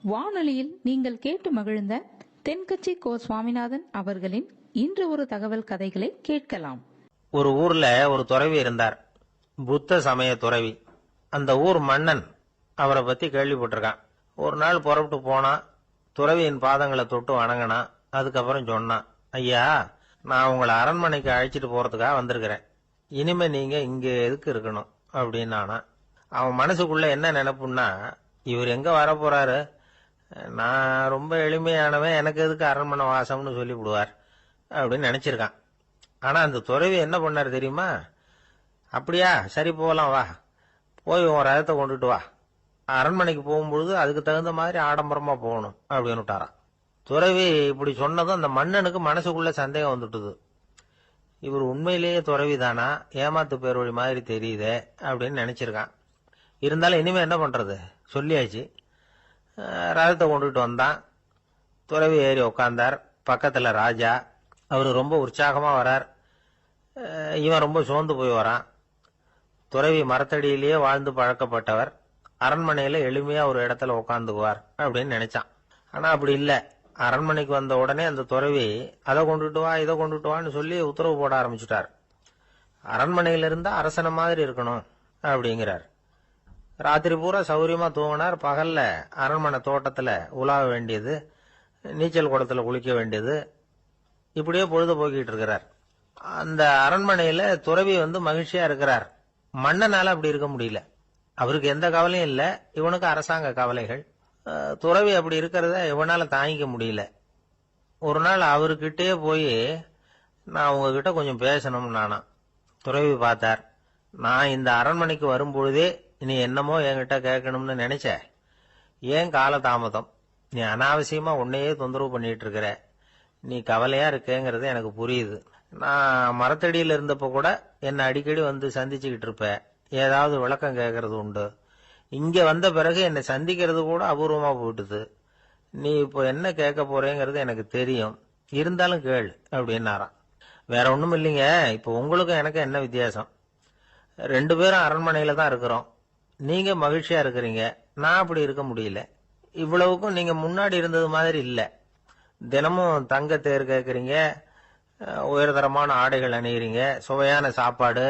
வானொலியில் நீங்கள் கேட்டு மகிழ்ந்த தென்கட்சி கோ சுவாமிநாதன் அவர்களின் இன்று ஒரு தகவல் கதைகளை கேட்கலாம். ஒரு ஊர்ல ஒரு துறவி இருந்தார், புத்த சமய துறவி. அந்த ஊர் மன்னன் அவரை பத்தி கேள்விப்பட்டிருக்கான். ஒரு நாள் புறப்பட்டு போனா, துறவியின் பாதங்களை தொட்டு வணங்கினா. அதுக்கப்புறம் சொன்னான், ஐயா, நான் உங்களை அரண்மனைக்கு அழைச்சிட்டு போறதுக்காக வந்திருக்கிறேன். இனிமே நீங்க இங்க எதுக்கு இருக்கணும் அப்படின்னு. அவன் மனசுக்குள்ள என்ன நினைப்புன்னா, இவர் எங்க வர போறாரு, நான் ரொம்ப எளிமையானவன், எனக்கு எதுக்கு அரண்மனை வாசம்னு சொல்லி விடுவார் அப்படின்னு நினைச்சிருக்கான். ஆனா அந்த துறவி என்ன பண்ணாரு தெரியுமா? அப்படியா, சரி போகலாம், வா, போய் உன் ரதத்தை கொண்டுட்டு வா, அரண்மனைக்கு போகும்பொழுது அதுக்கு தகுந்த மாதிரி ஆடம்பரமா போகணும் அப்படின்னு விட்டாரான். துறவி இப்படி சொன்னதும் அந்த மன்னனுக்கு மனசுக்குள்ள சந்தேகம் வந்துட்டுது. இவர் உண்மையிலேயே துறவி தானா, ஏமாத்து பேர் வழி மாதிரி தெரியுதே அப்படின்னு நினைச்சிருக்கான். இருந்தாலும் இனிமே என்ன பண்றது, சொல்லியாச்சு. ரதத்தை கொண்டுட்டு வந்தான். துறவி ஏறி உக்காந்தார். பக்கத்துல ராஜா. அவரு ரொம்ப உற்சாகமா வரார். இவன் ரொம்ப சோர்ந்து போய் வரான். துறவி மரத்தடியிலேயே வாழ்ந்து பழக்கப்பட்டவர், அரண்மனையில எளிமையா ஒரு இடத்துல உட்காந்துக்குவார் அப்படின்னு நினைச்சான். ஆனா அப்படி இல்ல. அரண்மனைக்கு வந்த உடனே அந்த துறவி அதை கொண்டுட்டு வா, இதை கொண்டுட்டு வான்னு சொல்லி உத்தரவு போட ஆரம்பிச்சுட்டார். அரண்மனையில இருந்தா அரசனை மாதிரி இருக்கணும் அப்படிங்கிறார். ராத்திரி பூரா சௌரியமா தூங்கினார். பகல்ல அரண்மனை தோட்டத்துல உலாவ வேண்டியது, நீச்சல் குளத்துல குளிக்க வேண்டியது, இப்படியே பொழுது போக்கிட்டு இருக்கிறார். அந்த அரண்மனையில துறவி மகிழ்ச்சியா இருக்கிறார். மன்னனால அப்படி இருக்க முடியல. அவருக்கு எந்த கவலையும் இல்ல, இவனுக்கு அரசாங்க கவலைகள். துறவி அப்படி இருக்கிறத இவனால தாங்கிக்க முடியல. ஒரு நாள் அவர்கிட்டே போய், நான் உங்ககிட்ட கொஞ்சம் பேசணும் நானா. துறவி பார்த்தார். நான் இந்த அரண்மனைக்கு வரும்பொழுதே நீ என்னமோ என்கிட்ட கேட்கணும்னு நினைச்ச, ஏன் காலதாமதம், நீ அனாவசியமா உன்னையே தொந்தரவு பண்ணிட்டு இருக்கிற, நீ கவலையா இருக்கேங்கிறது எனக்கு புரியுது. நான் மரத்தடியில் இருந்தப்ப கூட என்னை அடிக்கடி சந்திச்சுக்கிட்டு இருப்ப, ஏதாவது விளக்கம் கேட்கறது உண்டு. இங்க வந்த பிறகு என்னை சந்திக்கிறது கூட அபூர்வமா போயிட்டுது. நீ இப்போ என்ன கேட்க போறேங்கிறது எனக்கு தெரியும், இருந்தாலும் கேள் அப்படின்னாராம். வேற ஒண்ணும் இல்லைங்க, இப்போ உங்களுக்கும் எனக்கு என்ன வித்தியாசம், 2 பேரும் அரண்மனையில தான் இருக்கிறோம். நீங்க மகிழ்ச்சியா இருக்கிறீங்க, நான் அப்படி இருக்க முடியல. இவ்வளவுக்கும் நீங்க முன்னாடி இருந்தது மாதிரி இல்ல. தினமும் தங்க தேர் கேட்கறீங்க, உயர்தரமான ஆடைகள் அணிகிறீங்க, சுவையான சாப்பாடு.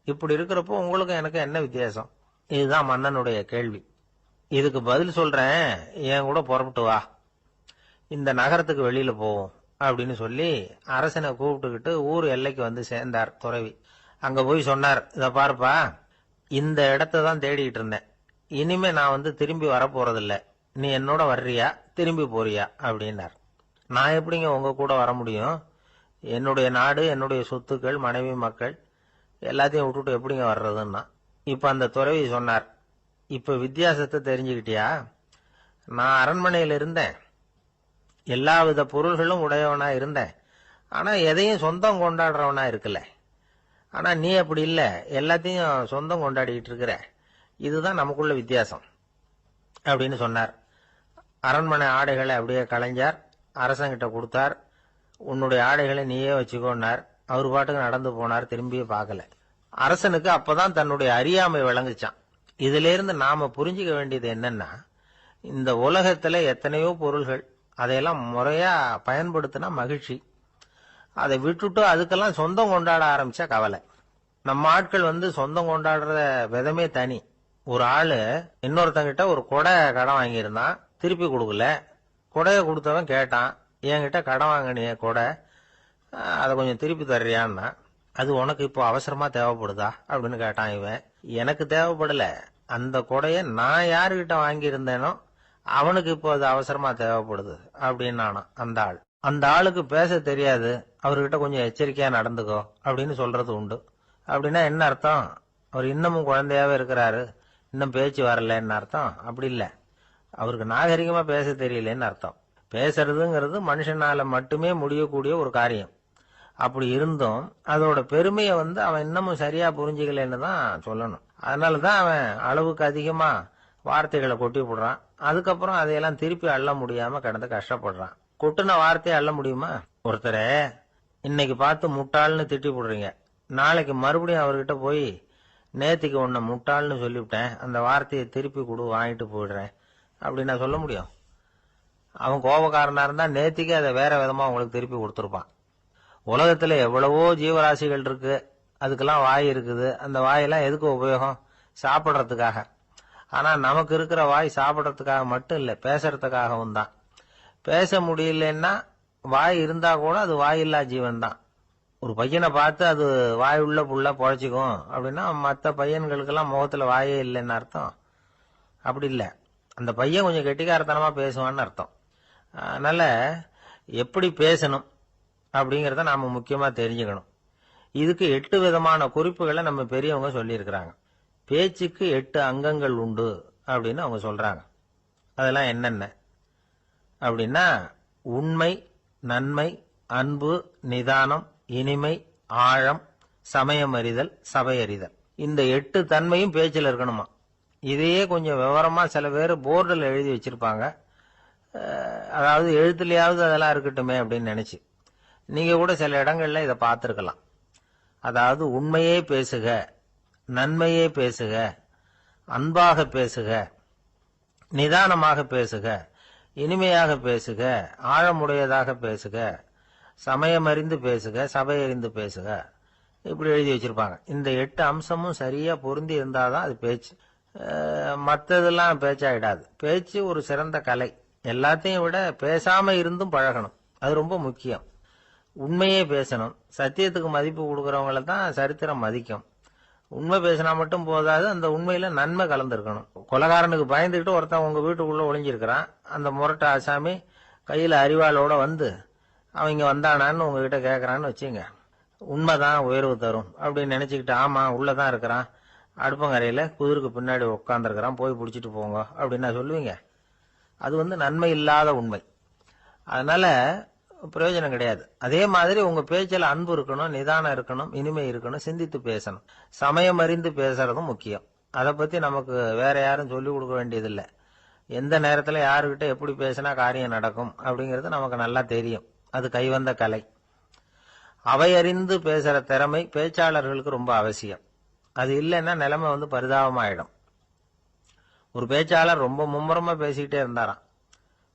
இப்படி இருக்கிறப்போ உங்களுக்கும் எனக்கு என்ன வித்தியாசம்? இதுதான் மன்னனுடைய கேள்வி. இதுக்கு பதில் சொல்றேன், என் கூட புறப்பட்டு வா, இந்த நகரத்துக்கு வெளியில போவோம் அப்படின்னு சொல்லி அரசனை கூப்பிட்டுக்கிட்டு ஊர் எல்லைக்கு சேர்ந்தார் துறவி. அங்க போய் சொன்னார், இத பாருப்பா, இந்த இடத்த தான் தேடிட்டு இருந்தேன். இனிமே நான் திரும்பி வரப்போறதில்ல. நீ என்னோட வர்றியா, திரும்பி போறியா அப்படின்னார். நான் எப்படிங்க உங்க கூட வர முடியும்? என்னுடைய நாடு, என்னுடைய சொத்துக்கள், மனைவி, மக்கள் எல்லாத்தையும் விட்டுட்டு எப்படிங்க வர்றதுன்னா. இப்ப அந்த துறவி சொன்னார், இப்ப வித்தியாசத்தை தெரிஞ்சுக்கிட்டியா? நான் அரண்மனையில இருந்தேன், எல்லாவித பொருள்களும் உடையவனா இருந்தேன், ஆனா எதையும் சொந்தம் கொண்டாடுறவனா இருக்கல. ஆனா நீ அப்படி இல்ல, எல்லாத்தையும் சொந்தம் கொண்டாடிட்டு இருக்கிற. இதுதான் நமக்குள்ள வித்தியாசம் அப்படின்னு சொன்னார். அரண்மனை ஆடைகளை அப்படியே களைஞ்சார், அரசங்கிட்ட கொடுத்தார். உன்னுடைய ஆடைகளை நீயே வச்சுக்கோன்னார். அவர் பாட்டுக்கு நடந்து போனார், திரும்பியே பார்க்கல. அரசனுக்கு அப்பதான் தன்னுடைய அறியாமை விளங்குச்சான். இதுல இருந்து நாம புரிஞ்சுக்க வேண்டியது என்னன்னா, இந்த உலகத்துல எத்தனையோ பொருள்கள், அதையெல்லாம் முறையா பயன்படுத்தினா மகிழ்ச்சி. அதை விட்டுட்டு அதுக்கெல்லாம் சொந்தம் கொண்டாட ஆரம்பிச்சா கவலை. நம்ம ஆட்கள் சொந்தம் கொண்டாடுற விதமே தனி. ஒரு ஆளு இன்னொருத்தங்கிட்ட ஒரு கொடை கடன் வாங்கியிருந்தான், திருப்பி கொடுக்கல. கொடையை கொடுத்தவன் கேட்டான், என்கிட்ட கடன் வாங்கினிய கொடை, அதை கொஞ்சம் திருப்பி தர்றியான்னா. அது உனக்கு இப்போ அவசரமா தேவைப்படுதா அப்படின்னு கேட்டான் இவன். எனக்கு தேவைப்படல, அந்த கொடைய நான் யாருகிட்ட வாங்கியிருந்தேனோ அவனுக்கு இப்போ அது அவசரமா தேவைப்படுது அப்படின்னானா அந்த ஆள். அந்த ஆளுக்கு பேச தெரியாது, அவர்கிட்ட கொஞ்சம் எச்சரிக்கையா நடந்துக்கோ அப்படின்னு சொல்றது உண்டு. அப்படின்னா என்ன அர்த்தம்? அவர் இன்னமும் குழந்தையாவே இருக்கிறாரு, இன்னும் பேச்சு வரலன்னு அர்த்தம்? அப்படி இல்ல, அவருக்கு நாகரிகமா பேச தெரியலன்னு அர்த்தம். பேசுறதுங்கிறது மனுஷனால மட்டுமே முடியக்கூடிய ஒரு காரியம். அப்படி இருந்தும் அதோட பெருமையை அவன் இன்னமும் சரியா புரிஞ்சுக்கலன்னு தான் சொல்லணும். அதனாலதான் அவன் அளவுக்கு அதிகமா வார்த்தைகளை கொட்டி போடுறான். அதுக்கப்புறம் அதையெல்லாம் திருப்பி அள்ள முடியாம கிடந்து கஷ்டப்படுறான். கொட்டுன வார்த்தையை அள்ள முடியுமா? ஒருத்தரை இன்னைக்கு பார்த்து முட்டாள்னு திட்டி போடுறீங்க, நாளைக்கு மறுபடியும் அவர்கிட்ட போய் நேத்திக்கு உன்னை முட்டாள்னு சொல்லிவிட்டேன், அந்த வார்த்தையை திருப்பி கொடு, வாங்கிட்டு போயிடுறேன் அப்படின்னு நான் சொல்ல முடியும்? அவன் கோபக்காரனா இருந்தா நேத்திக்கு அதை வேற விதமா உங்களுக்கு திருப்பி கொடுத்துருப்பான். உலகத்துல எவ்வளவோ ஜீவராசிகள் இருக்கு, அதுக்கெல்லாம் வாய் இருக்குது. அந்த வாயெல்லாம் எதுக்கு உபயோகம்? சாப்பிட்றதுக்காக. ஆனா நமக்கு இருக்கிற வாய் சாப்பிட்றதுக்காக மட்டும் இல்லை, பேசுறதுக்காகவும் தான். பேச முடியலன்னா வாய் இருந்தா கூட அது வாயில்லா ஜீவன் தான். ஒரு பையனை பார்த்து அது வாய் உள்ள புள்ள பொழைச்சிக்கும் அப்படின்னா மற்ற பையன்களுக்கெல்லாம் முகத்துல வாயே இல்லைன்னு அர்த்தம். அப்படி இல்லை, அந்த பையன் கொஞ்சம் கெட்டிக்காரத்தனமா பேசுவான்னு அர்த்தம். அதனால எப்படி பேசணும் அப்படிங்கிறத நாம முக்கியமா தெரிஞ்சுக்கணும். இதுக்கு 8 விதமான குறிப்புகளை நம்ம பெரியவங்க சொல்லியிருக்கிறாங்க. பேச்சுக்கு 8 அங்கங்கள் உண்டு அப்படின்னு அவங்க சொல்றாங்க. அதெல்லாம் என்னென்ன அப்படின்னா, உண்மை, நன்மை, அன்பு, நிதானம், இனிமை, ஆழம், சமயம் அறிதல், சபை அறிதல். இந்த 8 தன்மையும் பேச்சில் இருக்கணுமா. இதையே கொஞ்சம் விவரமா சில பேர் போர்டில் எழுதி வச்சிருப்பாங்க. அதாவது எழுத்துலயாவது அதெல்லாம் இருக்கட்டுமே அப்படின்னு நினைச்சு நீங்க கூட சில இடங்கள்ல இதை பார்த்திருக்கலாம். அதாவது உண்மையே பேசுக, நன்மையே பேசுக, அன்பாக பேசுக, நிதானமாக பேசுக, இனிமையாக பேசுக, ஆழமுடையதாக பேசுக, சமயமறிந்து பேசுக, சபை அறிந்து பேசுக, இப்படி எழுதி வச்சிருப்பாங்க. இந்த 8 அம்சமும் சரியா பொருந்தி இருந்தாதான் அது பேச்சு. மற்றதெல்லாம் பேச்சாயிடாது. பேச்சு ஒரு சிறந்த கலை. எல்லாத்தையும் விட பேசாம இருந்தும் பழகணும், அது ரொம்ப முக்கியம். உண்மையே பேசணும். சத்தியத்துக்கு மதிப்பு கொடுக்கறவங்கள தான் சரித்திரம் மதிக்கும். உண்மை பேசினா மட்டும் போதாது, அந்த உண்மையில நன்மை கலந்துருக்கணும். கொலைகாரனுக்கு பயந்துகிட்டு ஒருத்தன் உங்க வீட்டுக்குள்ள ஒளிஞ்சிருக்கிறான். அந்த முரட்ட ஆசாமி கையில அரிவாளோட வந்து அவங்க வந்தானான்னு உங்ககிட்ட கேட்கறான்னு வச்சுங்க. உண்மைதான் உயர்வு தரும் அப்படின்னு நினைச்சுக்கிட்டு, ஆமா உள்ளதான் இருக்கிறான், அடுப்பங்கரையில குதிருக்கு பின்னாடி உட்காந்துருக்கிறான், போய் பிடிச்சிட்டு போங்க அப்படின்னா சொல்லுவீங்க? அது நன்மை இல்லாத உண்மை. அதனால பிரயோஜனம் கிடையாது. அதே மாதிரி உங்க பேச்சில் அன்பு இருக்கணும், நிதானம் இருக்கணும், இனிமை இருக்கணும், சிந்தித்து பேசணும். சமயம் அறிந்து பேசுறதும் முக்கியம். அதை பத்தி நமக்கு வேற யாரும் சொல்லிக் கொடுக்க வேண்டியதில்லை. எந்த நேரத்துல யாருக்கிட்ட எப்படி பேசினா காரியம் நடக்கும் அப்படிங்கிறது நமக்கு நல்லா தெரியும். அது கைவந்த கலை. அவை அறிந்து பேசுற திறமை பேச்சாளர்களுக்கு ரொம்ப அவசியம். அது இல்லைன்னா நிலைமை பரிதாபமாயிடும். ஒரு பேச்சாளர் ரொம்ப மும்முரமா பேசிக்கிட்டே இருந்தாராம்.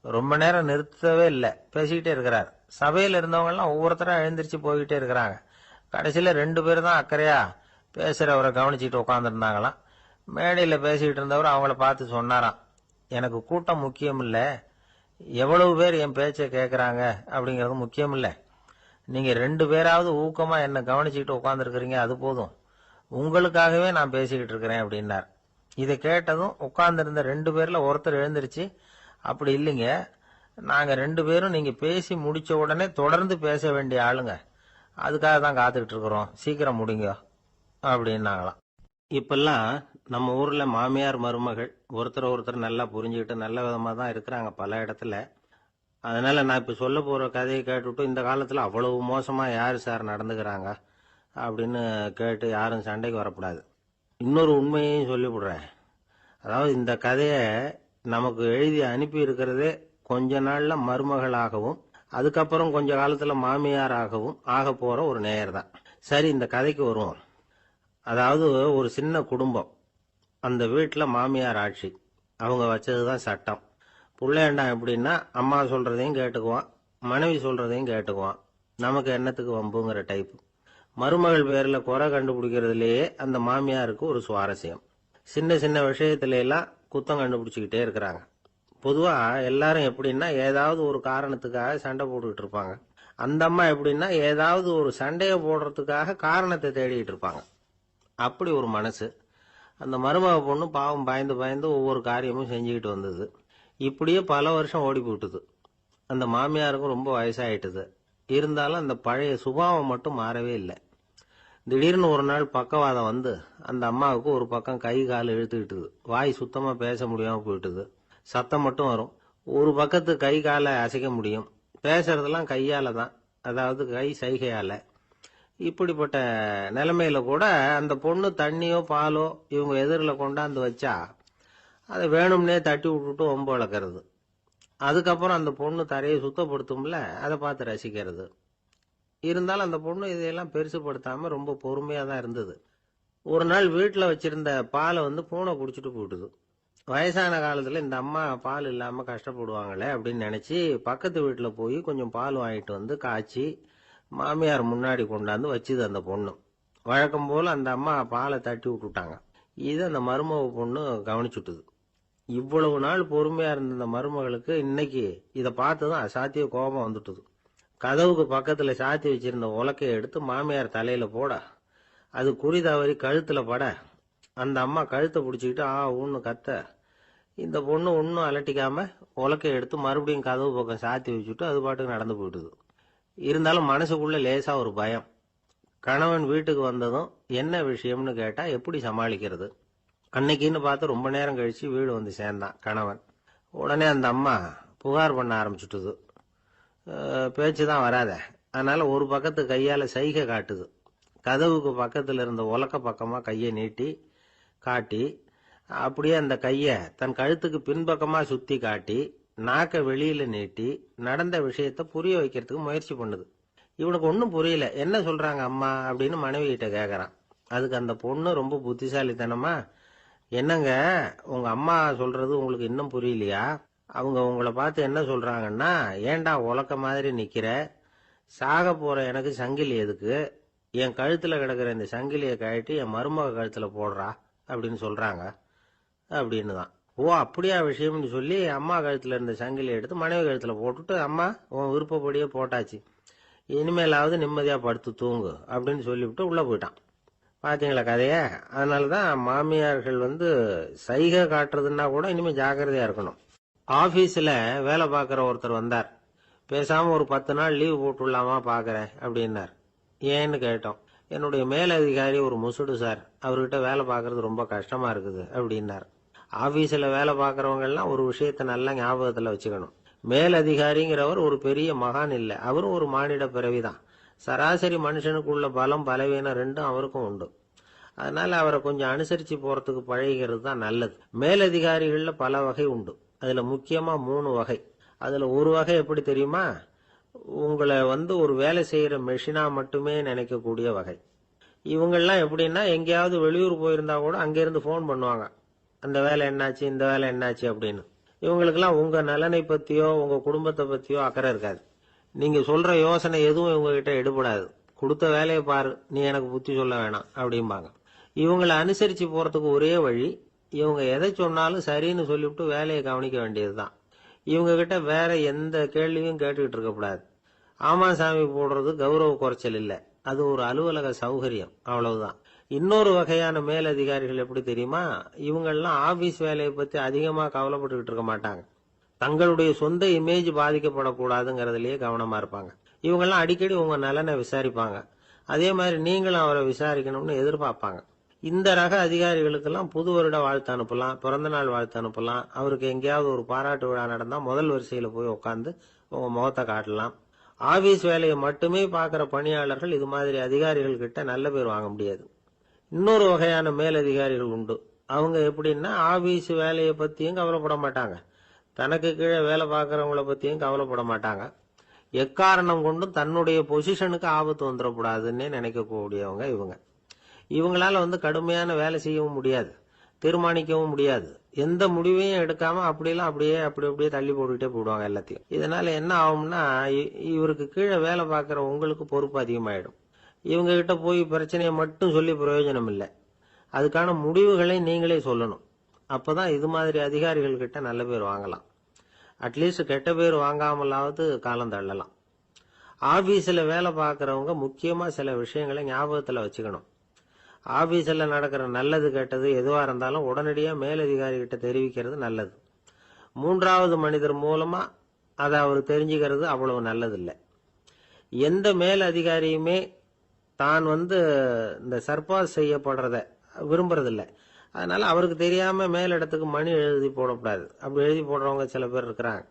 ரொம்ப நேரம் நிறுத்தவே இல்லை, பேசிக்கிட்டே இருக்கிறார். சபையில் இருந்தவங்க எல்லாம் ஒவ்வொருத்தரா எழுந்திரிச்சு போய்கிட்டே இருக்கிறாங்க. கடைசியில 2 பேர் தான் அக்கறையா பேசுறவரை கவனிச்சுட்டு உட்காந்துருந்தாங்களாம். மேடையில பேசிக்கிட்டு இருந்தவர் அவங்கள பார்த்து சொன்னாராம், எனக்கு கூட்டம் முக்கியம் இல்ல, எவ்வளவு பேர் என் பேச்சை கேட்கறாங்க அப்படிங்கறது முக்கியம் இல்ல. நீங்க 2 பேராவது ஊக்கமா என்ன கவனிச்சுக்கிட்டு உட்காந்துருக்கிறீங்க, அது போதும். உங்களுக்காகவே நான் பேசிக்கிட்டு இருக்கிறேன் அப்படின்னார். இதை கேட்டதும் உட்கார்ந்திருந்த 2 பேர்ல ஒருத்தர் எழுந்திருச்சு, அப்படி இல்லைங்க, நாங்க 2 பேரும் நீங்க பேசி முடிச்ச உடனே தொடர்ந்து பேச வேண்டிய ஆளுங்க, அதுக்காக தான் காத்துக்கிட்டு இருக்கிறோம், சீக்கிரம் முடிங்க அப்படின்னாங்களாம். இப்பெல்லாம் நம்ம ஊர்ல மாமியார் மருமகள் ஒருத்தர் நல்லா புரிஞ்சுக்கிட்டு நல்ல விதமா தான் இருக்கிறாங்க பல இடத்துல. அதனால நான் இப்ப சொல்ல போற கதையை கேட்டுவிட்டு இந்த காலத்துல அவ்வளவு மோசமா யாரு சார் நடந்துக்கிறாங்க அப்படின்னு கேட்டு யாரும் சண்டைக்கு வரக்கூடாது. இன்னொரு உண்மையையும் சொல்லிவிடுறேன். அதாவது இந்த கதையை நமக்கு எழுதி அனுப்பி இருக்கிறதே கொஞ்ச நாள்ல மருமகளாகவும் அதுக்கப்புறம் கொஞ்ச காலத்துல மாமியாராகவும் ஆக போற ஒரு நேயர் தான். சரி, இந்த கதைக்கு வருவோம். அதாவது ஒரு சின்ன குடும்பம், அந்த வீட்டுல மாமியார் ஆட்சி, அவங்க வச்சதுதான் சட்டம். புள்ளையண்டாம் எப்படின்னா அம்மா சொல்றதையும் கேட்டுக்குவான், மனைவி சொல்றதையும் கேட்டுக்குவான், நமக்கு என்னத்துக்கு வம்புங்கிற டைப். மருமகள் பேர்ல குறை கண்டுபிடிக்கிறதுலயே அந்த மாமியாருக்கு ஒரு சுவாரஸ்யம். சின்ன சின்ன விஷயத்துல எல்லாம் குத்தம் கண்டுபிடிச்சுக்கிட்டே இருக்கிறாங்க. பொதுவா எல்லாரும் எப்படின்னா ஏதாவது ஒரு காரணத்துக்காக சண்டை போட்டுக்கிட்டு இருப்பாங்க. அந்த அம்மா எப்படின்னா ஏதாவது ஒரு சண்டையை போடுறதுக்காக காரணத்தை தேடிட்டு இருப்பாங்க. அப்படி ஒரு மனசு. அந்த மருமக பொண்ணு பாவம் பயந்து பயந்து ஒவ்வொரு காரியமும் செஞ்சுக்கிட்டு வந்தது. இப்படியே பல வருஷம் ஓடி போயிட்டுது. அந்த மாமியாருக்கும் ரொம்ப வயசாயிட்டுது. இருந்தாலும் அந்த பழைய சுபாவம் மட்டும் மாறவே இல்லை. திடீர்னு ஒரு நாள் பக்கவாதம் வந்து அந்த அம்மாவுக்கு ஒரு பக்கம் கை கால் இழுத்துக்கிட்டுது. வாய் சுத்தமா பேச முடியாம போயிட்டுது. சத்தம் மட்டும் வரும். ஒரு பக்கத்து கை காலை அசைக்க முடியும். பேசுறதெல்லாம் கையால தான், அதாவது கை சைகையால. இப்படிப்பட்ட நிலைமையில கூட அந்த பொண்ணு தண்ணியோ பாலோ இவங்க எதிரில் கொண்டாந்து வச்சா அதை வேணும்னே தட்டி விட்டுட்டு ஒம்பு வளர்க்கறது. அதுக்கப்புறம் அந்த பொண்ணு தரையை சுத்தப்படுத்தும்ல, அதை பார்த்து ரசிக்கிறது. இருந்தாலும் அந்த பொண்ணு இதையெல்லாம் பெருசுப்படுத்தாம ரொம்ப பொறுமையா தான் இருந்தது. ஒரு நாள் வீட்டுல வச்சிருந்த பாலை பூனை குடிச்சிட்டு போயிட்டுது. வயசான காலத்துல இந்த அம்மா பால் இல்லாம கஷ்டப்படுவாங்களே அப்படின்னு நினைச்சு பக்கத்து வீட்டுல போய் கொஞ்சம் பால் வாங்கிட்டு வந்து காய்ச்சி மாமியார் முன்னாடி கொண்டாந்து வச்சுது அந்த பொண்ணு. வழக்கம் போல அந்த அம்மா பாலை தட்டி விட்டுட்டாங்க. இது அந்த மருமக பொண்ணு கவனிச்சுட்டுது. இவ்வளவு நாள் பொறுமையா இருந்த இந்த மருமகளுக்கு இன்னைக்கு இதை பார்த்ததும் அசாத்திய கோபம் வந்துட்டுது. கதவுக்கு பக்கத்துல சாத்தி வச்சிருந்த உலக்கையை எடுத்து மாமியார் தலையில போட, அது குறி தவறி கழுத்துல பட, அந்த அம்மா கழுத்தை பிடிச்சிக்கிட்டு ஊன்னு கத்த, இந்த பொண்ணு ஒன்னும் அலட்டிக்காம உலக்கையை எடுத்து மறுபடியும் கதவு பக்கம் சாத்தி வச்சுட்டு அது பாட்டுக்கு நடந்து போயிட்டுது. இருந்தாலும் மனசுக்குள்ள லேசா ஒரு பயம். கணவன் வீட்டுக்கு வந்ததும் என்ன விஷயம்னு கேட்டா எப்படி சமாளிக்கிறது? அன்னைக்குன்னு பார்த்து ரொம்ப நேரம் கழிச்சு வீடு வந்து சேர்ந்தான் கணவன். உடனே அந்த அம்மா புகார் பண்ண ஆரம்பிச்சுட்டுது. பேச்சுதான் வராத, அதனால ஒரு பக்கத்து கையால சைகை காட்டுது. கதவுக்கு பக்கத்துல இருந்த உலக்க பக்கமா கையை நீட்டி காட்டி, அப்படியே அந்த கைய தன் கழுத்துக்கு பின்பக்கமா சுத்தி காட்டி, நாக்க வெளியில நீட்டி நடந்த விஷயத்த புரிய வைக்கிறதுக்கு முயற்சி பண்ணுது. இவனுக்கு ஒன்னும் புரியல. என்ன சொல்றாங்க அம்மா அப்படின்னு மனைவி கிட்ட கேக்குறான். அதுக்கு அந்த பொண்ணு ரொம்ப புத்திசாலித்தனமா, என்னங்க உங்க அம்மா சொல்றது உங்களுக்கு இன்னும் புரியலையா? அவங்க உங்களை பார்த்து என்ன சொல்றாங்கன்னா, ஏண்டா உலக்க மாதிரி நிக்கிற, சாக போற எனக்கு சங்கிலி எதுக்கு, என் கழுத்துல கிடக்குற இந்த சங்கிலியை கழட்டி என் மருமக கழுத்துல போடுறா அப்படின்னு சொல்றாங்க அப்படின்னு தான். ஓ அப்படியா விஷயம்னு சொல்லி அம்மா கழுத்துல இருந்த சங்கிலியை எடுத்து மனைவி கழுத்துல போட்டுட்டு, அம்மா உன் விருப்பப்படியே போட்டாச்சு, இனிமேலாவது நிம்மதியா படுத்து தூங்கு அப்படின்னு சொல்லிவிட்டு உள்ள போயிட்டான். பாத்தீங்களா கதைய? அதனாலதான் மாமியார்கள் சைகை காட்டுறதுன்னா கூட இனிமே ஜாக்கிரதையா இருக்கணும். ஆபீஸ்ல வேலை பார்க்கிற ஒருத்தர் வந்தார். பேசாம ஒரு 10 நாள் லீவு போட்டுடலாமா பாக்குறேன் அப்படின்னார். ஏன்னு கேட்டோம். என்னுடைய மேலதிகாரி ஒரு முசுடு சார், அவர்கிட்ட வேலை பார்க்கறது ரொம்ப கஷ்டமா இருக்குது அப்படின்னார். ஆபீஸ்ல வேலை பார்க்கறவங்க எல்லாம் ஒரு விஷயத்த நல்லா ஞாபகத்துல வச்சுக்கணும். மேலதிகாரிங்கிறவர் ஒரு பெரிய மகான் இல்ல, அவரும் ஒரு மானிட பிறவிதான். சராசரி மனுஷனுக்குள்ள பலம் பலவீனம் ரெண்டும் அவருக்கும் உண்டு. அதனால அவரை கொஞ்சம் அனுசரிச்சு போறதுக்கு பழகிறது தான் நல்லது. மேலதிகாரிகள்ல பல வகை உண்டு. அதுல முக்கியமா 3 வகை. அதுல ஒரு வகை எப்படி தெரியுமா? உங்களை ஒரு வேலை செய்யற மெஷினா மட்டுமே நினைக்கக்கூடிய வகை. இவங்கெல்லாம் எப்படின்னா, எங்கேயாவது வெளியூர் போயிருந்தா கூட அங்கிருந்து போன் பண்ணுவாங்க, அந்த வேலை என்னாச்சு இந்த வேலை என்னாச்சு அப்படின்னு. இவங்களுக்கெல்லாம் உங்க நலனை பத்தியோ உங்க குடும்பத்தை பத்தியோ அக்கறை இருக்காது. நீங்க சொல்ற யோசனை எதுவும் இவங்க கிட்ட எடுபடாது. கொடுத்த வேலையை பாரு, நீ எனக்கு புத்தி சொல்ல வேணாம் அப்படிம்பாங்க. இவங்களை அனுசரிச்சு போறதுக்கு ஒரே வழி, இவங்க எதை சொன்னாலும் சரின்னு சொல்லிவிட்டு வேலையை கவனிக்க வேண்டியதுதான். இவங்க கிட்ட வேற எந்த கேள்வியும் கேட்டுக்கிட்டு இருக்கக்கூடாது. ஆமா சாமி போடுறது கௌரவ குறைச்சல் இல்ல, அது ஒரு அலுவலக சௌகரியம், அவ்வளவுதான். இன்னொரு வகையான மேலதிகாரிகள் எப்படி தெரியுமா? இவங்கெல்லாம் ஆபீஸ் வேலையை பத்தி அதிகமா கவலைப்பட்டுக்கிட்டு இருக்க மாட்டாங்க. தங்களுடைய சொந்த இமேஜ் பாதிக்கப்படக்கூடாதுங்கிறதுலயே கவனமா இருப்பாங்க. இவங்கெல்லாம் அடிக்கடி உங்க நலனை விசாரிப்பாங்க. அதே மாதிரி நீங்களும் அவரை விசாரிக்கணும்னு எதிர்பார்ப்பாங்க. இந்த ரக அதிகாரிகளுக்கெல்லாம் புது வருட வாழ்த்து அனுப்பலாம், பிறந்த நாள் வாழ்த்து அனுப்பலாம். அவருக்கு எங்கேயாவது ஒரு பாராட்டு விழா நடந்தா முதல் வரிசையில போய் உட்காந்து உங்க முகத்தை காட்டலாம். ஆபீஸ் வேலையை மட்டுமே பாக்குற பணியாளர்கள் இது மாதிரி அதிகாரிகள் கிட்ட நல்ல பேர் வாங்க முடியாது. இன்னொரு வகையான மேலதிகாரிகள் உண்டு. அவங்க எப்படின்னா, ஆபீஸ் வேலையை பத்தியும் கவலைப்பட மாட்டாங்க, தனக்கு கீழே வேலை பார்க்கறவங்கள பத்தியும் கவலைப்பட மாட்டாங்க. எக்காரணம் கொண்டும் தன்னுடைய பொசிஷனுக்கு ஆபத்து வந்துடக்கூடாதுன்னு நினைக்கக்கூடியவங்க இவங்க. இவங்களால கடுமையான வேலை செய்யவும் முடியாது, தீர்மானிக்கவும் முடியாது. எந்த முடிவையும் எடுக்காம அப்படியே தள்ளி போட்டுக்கிட்டே போடுவாங்க எல்லாத்தையும். இதனால என்ன ஆகும்னா, இவருக்கு கீழே வேலை பார்க்கிற உங்களுக்கு பொறுப்பு அதிகமாயிடும். இவங்க கிட்ட போய் பிரச்சனையை மட்டும் சொல்லி பிரயோஜனம் இல்லை, அதுக்கான முடிவுகளை நீங்களே சொல்லணும். அப்பதான் இது மாதிரி அதிகாரிகள் கிட்ட நல்ல பேர் வாங்கலாம். அட்லீஸ்ட் கெட்ட பேர் வாங்காமலாவது காலம் தள்ளலாம். ஆபீஸ்ல வேலை பார்க்கறவங்க முக்கியமா சில விஷயங்களை ஞாபகத்துல வச்சுக்கணும். ஆபீஸ்ல நடக்கிற நல்லது கெட்டது எதுவா இருந்தாலும் உடனடியா மேலதிகாரி கிட்ட தெரிவிக்கிறது நல்லது. 3வது மனிதர் மூலமா அதை அவர் தெரிஞ்சுக்கிறது அவ்வளவு நல்லது இல்லை. எந்த மேல் அதிகாரியுமே தான் இந்த சர்பாஸ் செய்யப்படுறத விரும்புறதில்லை. அதனால அவருக்கு தெரியாம மேலிடத்துக்கு மணி எழுதி போடக்கூடாது. அப்படி எழுதி போடுறவங்க சில பேர் இருக்கிறாங்க.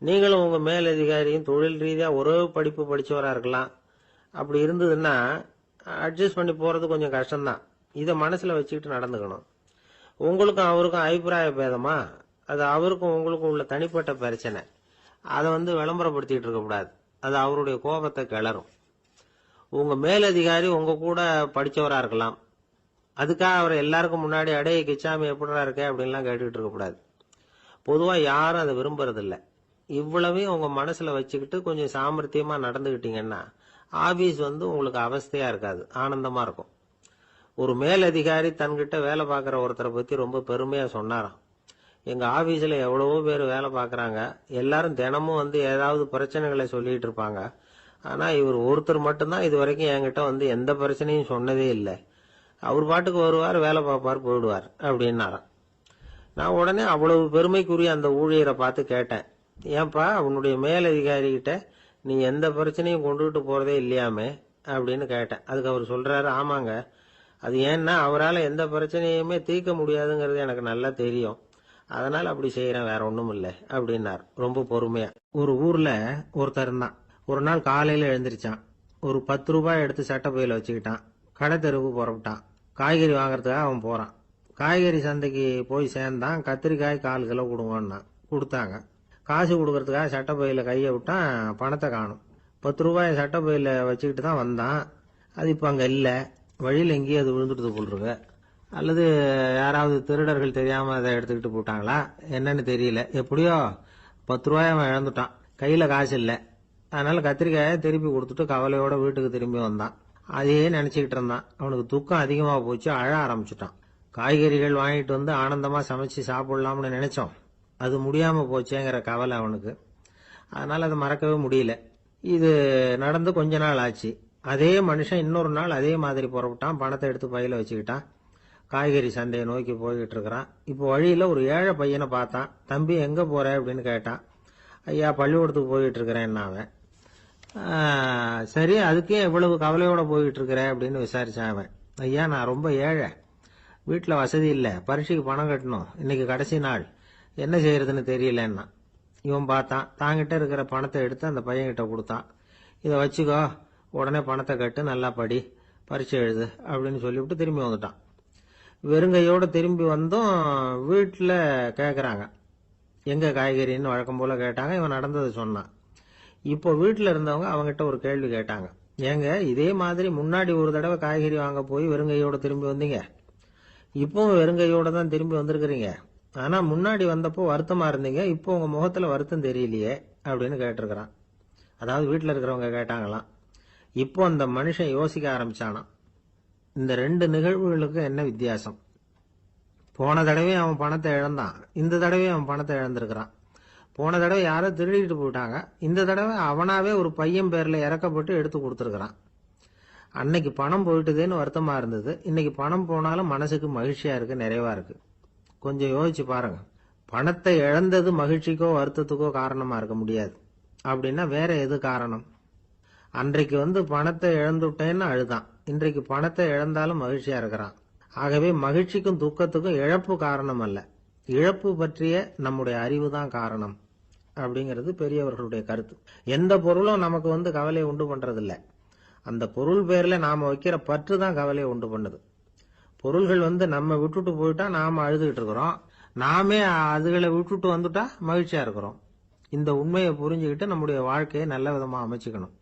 நீங்களும் உங்க மேலதிகாரியும் தொழில் ரீதியா ஒரே படிப்பு படிச்சவரா இருக்கலாம். அப்படி இருந்ததுன்னா அட்ஜஸ்ட் பண்ணி போறது கொஞ்சம் கஷ்டம்தான். இதை மனசுல வச்சுக்கிட்டு நடந்துக்கணும். உங்களுக்கும் அவருக்கும் அபிப்பிராய பேதமா, அது அவருக்கும் உங்களுக்கும் உள்ள தனிப்பட்ட பிரச்சனை. அதை விளம்பரப்படுத்திட்டு இருக்க கூடாது, அது அவருடைய கோபத்தை கிளறும். உங்க மேலதிகாரி உங்க கூட படிச்சவரா இருக்கலாம், அதுக்காக அவர் எல்லாருக்கும் முன்னாடி அடைய கிச்சாமி எப்படிடா இருக்க அப்படின்லாம் கேட்டுக்கிட்டு இருக்கக்கூடாது. பொதுவா யாரும் அதை விரும்புறதில்ல. இவ்வளவையும் உங்க மனசுல வச்சுக்கிட்டு கொஞ்சம் சாமர்த்தியமா நடந்துகிட்டீங்கன்னா ஆபீஸ் உங்களுக்கு அவஸ்தையா இருக்காது, ஆனந்தமா இருக்கும். ஒரு மேலதிகாரி தன்கிட்ட வேலை பார்க்குற ஒருத்தரை பத்தி ரொம்ப பெருமையா சொன்னாராம். எங்க ஆபீஸ்ல எவ்வளவோ பேர் வேலை பார்க்கறாங்க, எல்லாரும் தினமும் ஏதாவது பிரச்சனைகளை சொல்லிட்டு இருப்பாங்க. ஆனா இவர் ஒருத்தர் மட்டும்தான் இது வரைக்கும் என்கிட்ட எந்த பிரச்சனையும் சொன்னதே இல்லை. அவர் பாட்டுக்கு வருவார், வேலை பார்ப்பார், போயிடுவார் அப்படின்னாராம். நான் உடனே அவ்வளவு பெருமைக்குரிய அந்த ஊழியரை பார்த்து கேட்டேன், ஏன்பா உன்னுடைய மேலதிகாரி கிட்ட நீ எந்த பிரச்சனையும் கொண்டுகிட்டு போறதே இல்லையாமே அப்படின்னு கேட்டேன். அதுக்கு அவர் சொல்றாரு, ஆமாங்க, அது ஏன்னா அவரால் எந்த பிரச்சனையுமே தீர்க்க முடியாதுங்கிறது எனக்கு நல்லா தெரியும், அதனால அப்படி செய்யறேன், வேற ஒண்ணும் இல்லை அப்படின்னார் ரொம்ப பொறுமையா. ஒரு ஊர்ல ஒருத்தர் இருந்தான். ஒரு நாள் காலையில எழுந்திருச்சான். ஒரு 10 ரூபாய் எடுத்து சட்டப்பையில வச்சுக்கிட்டான். கடை தெருவுக்கு புறப்பட்டான். காய்கறி வாங்கறதுக்காக அவன் போறான். காய்கறி சந்தைக்கு போய் சேர்ந்தான். கத்திரிக்காய் 1/4 கிலோ கொடுங்கன்னா கொடுத்தாங்க. காசு கொடுக்கறதுக்காக சட்டப்பையில கையை விட்டான், பணத்தை காணும். 10 ரூபாய் சட்டப்பையில வச்சுக்கிட்டு தான் வந்தான். அது இப்ப அங்க இல்ல. வழியில் எங்கேயும் அது விழுந்துட்டு போல் இருக்கு. அல்லது யாராவது திருடர்கள் தெரியாம அதை எடுத்துக்கிட்டு போட்டாங்களா என்னன்னு தெரியல. எப்படியோ 10 ரூபாய் அவன் இழந்துட்டான். கையில காசு இல்லை. அதனால கத்திரிக்காயை திருப்பி கொடுத்துட்டு கவலையோட வீட்டுக்கு திரும்பி வந்தான். அதையே நினைச்சுக்கிட்டு இருந்தான். அவனுக்கு துக்கம் அதிகமா போச்சு, அழ ஆரம்பிச்சுட்டான். காய்கறிகள் வாங்கிட்டு ஆனந்தமா சமைச்சு சாப்பிடலாம்னு நினைச்சோம், அது முடியாம போச்சேங்கிற கவலை அவனுக்கு. அதனால அதை மறக்கவே முடியல. இது நடந்து கொஞ்ச நாள் ஆச்சு. அதே மனுஷன் இன்னொரு நாள் அதே மாதிரி புறப்பட்டான். பணத்தை எடுத்து பையில வச்சுக்கிட்டான். காய்கறி சந்தையை நோக்கி போய்கிட்டு இருக்கிறான். இப்போ வழியில ஒரு ஏழை பையனை பார்த்தான். தம்பி எங்க போற அப்படின்னு கேட்டான். ஐயா பள்ளிக்கூடத்துக்கு போயிட்டு இருக்கிறேன் அவன். சரி, அதுக்கே இவ்வளவு கவலையோட போயிட்டு இருக்கிற அப்படின்னு விசாரிச்சான் அவன். ஐயா நான் ரொம்ப ஏழை, வீட்டுல வசதி இல்லை, பரீட்சைக்கு பணம் கட்டணும், இன்னைக்கு கடைசி நாள், என்ன செய்யறதுன்னு தெரியலன்னா. இவன் பார்த்தான். தாங்கிட்ட இருக்கிற பணத்தை எடுத்து அந்த பையன்கிட்ட கொடுத்தான். இதை வச்சுக்கோ, உடனே பணத்தை கட்டு, நல்லா படி, பரீட்சை எழுது அப்படின்னு சொல்லிவிட்டு திரும்பி வந்துட்டான். வெறுங்கையோட திரும்பி வந்தும் வீட்டுல கேக்குறாங்க எங்க காய்கறின்னு வழக்கம் போல கேட்டாங்க. இவன் நடந்ததை சொன்னான். இப்போ வீட்டுல இருந்தவங்க அவங்கிட்ட ஒரு கேள்வி கேட்டாங்க. ஏங்க இதே மாதிரி முன்னாடி ஒரு தடவை காய்கறி வாங்க போய் வெறுங்கையோட திரும்பி வந்தீங்க, இப்பவும் வெறுங்கையோட தான் திரும்பி வந்திருக்கிறீங்க, ஆனா முன்னாடி வந்தப்போ வருத்தமா இருந்தீங்க, இப்போ உங்க முகத்துல வருத்தம் தெரியலையே அப்படின்னு கேட்டிருக்கிறான். அதாவது வீட்டுல இருக்கிறவங்க கேட்டாங்களாம். இப்போ அந்த மனுஷன் யோசிக்க ஆரம்பிச்சானா, இந்த 2 நிகழ்வுகளுக்கு என்ன வித்தியாசம்? போன தடவை அவன் பணத்தை இழந்தான், இந்த தடவை அவன் பணத்தை இழந்திருக்கிறான். போன தடவை யாரோ திருடிட்டு போயிட்டாங்க, இந்த தடவை அவனாவே ஒரு பையன் பேர்ல இறக்கப்பட்டு எடுத்து கொடுத்துருக்கிறான். அன்னைக்கு பணம் போயிட்டுதேன்னு வருத்தமா இருந்தது, இன்னைக்கு பணம் போனாலும் மனசுக்கு மகிழ்ச்சியா இருக்கு, நிறைவா இருக்கு. கொஞ்சம் யோசிச்சு பாருங்க. பணத்தை இழந்தது மகிழ்ச்சிக்கோ வருத்தத்துக்கோ காரணமா இருக்க முடியாது. அப்படின்னா வேற எது காரணம்? அன்றைக்கு பணத்தை இழந்துட்டேன்னு அழுதான், இன்றைக்கு பணத்தை இழந்தாலும் மகிழ்ச்சியா இருக்கிறான். ஆகவே மகிழ்ச்சிக்கும் துக்கத்துக்கும் இழப்பு காரணம் அல்ல, இழப்பு பற்றிய நம்முடைய அறிவு தான் காரணம் அப்படிங்கிறது பெரியவர்களுடைய கருத்து. எந்த பொருளும் நமக்கு கவலையை உண்டு பண்றதில்ல, அந்த பொருள் பேர்ல நாம வைக்கிற பற்று தான் கவலையை உண்டு பண்ணுது. பொருள்கள் நம்ம விட்டுட்டு போயிட்டா நாம அழுதுகிட்டு இருக்கிறோம், நாமே அதுகளை விட்டுட்டு வந்துட்டா மகிழ்ச்சியா இருக்கிறோம். இந்த உண்மையை புரிஞ்சுக்கிட்டு நம்முடைய வாழ்க்கையை நல்ல விதமா அமைச்சுக்கணும்.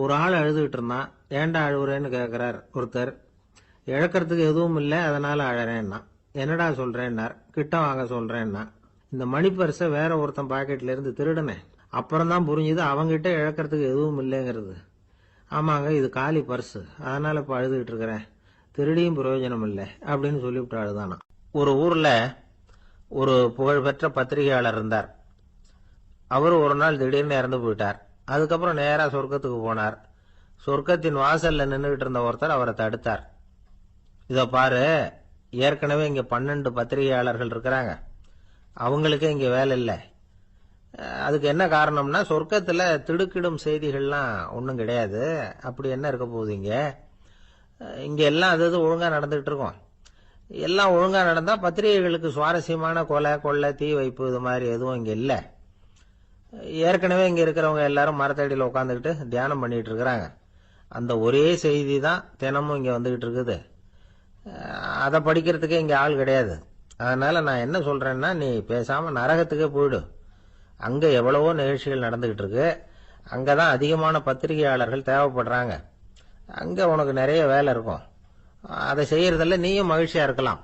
ஒரு ஆள் அழுதுகிட்டு இருந்தான். ஏண்டா அழுகுறேன்னு கேட்கிறார் ஒருத்தர். இழக்கிறதுக்கு எதுவும் இல்லை, அதனால அழறேன்னா. என்னடா சொல்றேன்னார். கிட்ட வாங்க சொல்றேன்னா. இந்த மணி பர்ஸை வேற ஒருத்தன் பாக்கெட்ல இருந்து திருடுனேன், அப்புறம் தான் புரிஞ்சுது அவங்கிட்ட இழக்கிறதுக்கு எதுவும் இல்லைங்கிறது. ஆமாங்க, இது காலி பர்ஸ், அதனால இப்ப அழுதுகிட்டு இருக்கிறேன், திருடியும் பிரயோஜனம் இல்லை அப்படின்னு சொல்லிவிட்டு அழுதானா. ஒரு ஊர்ல ஒரு புகழ்பெற்ற பத்திரிகையாளர் இருந்தார். அவர் ஒரு நாள் திடீர்னு இறந்து போயிட்டார். அதுக்கப்புறம் நேரா சொர்க்கத்துக்கு போனார். சொர்க்கத்தின் வாசல்ல நின்றுகிட்டு இருந்த ஒருத்தர் அவரை தடுத்தார். இதோ பாரு, ஏற்கனவே இங்க 12 பத்திரிகையாளர்கள் இருக்கிறாங்க, அவங்களுக்கே இங்க வேலை இல்லை. அதுக்கு என்ன காரணம்னா, சொர்க்கத்துல திடுக்கிடும் செய்திகள்லாம் ஒன்றும் கிடையாது, அப்படி என்ன இருக்க போகுது இங்க எல்லாம் அது ஒழுங்கா நடந்துகிட்டு இருக்கும். எல்லாம் ஒழுங்கா நடந்தா பத்திரிகைகளுக்கு சுவாரஸ்யமான கொலை கொள்ளை தீ வைப்பு இது மாதிரி எதுவும் இங்க இல்லை. ஏற்கனவே இங்க இருக்கிறவங்க எல்லாரும் மரத்தடியில் உட்காந்துக்கிட்டு தியானம் பண்ணிட்டு இருக்கிறாங்க. அந்த ஒரே செய்தி தான் தினமும் இங்க வந்துகிட்டு இருக்குது. அதை படிக்கிறதுக்கே இங்க ஆள் கிடையாது. அதனால நான் என்ன சொல்றேன்னா, நீ பேசாம நரகத்துக்கே போயிடு. அங்க எவ்வளவோ நிகழ்ச்சிகள் நடந்துகிட்டு இருக்கு, அங்கதான் அதிகமான பத்திரிகையாளர்கள் தேவைப்படுறாங்க, அங்க உனக்கு நிறைய வேலை இருக்கும். அதை செய்யறதில்ல, நீயும் மகிழ்ச்சியா இருக்கலாம்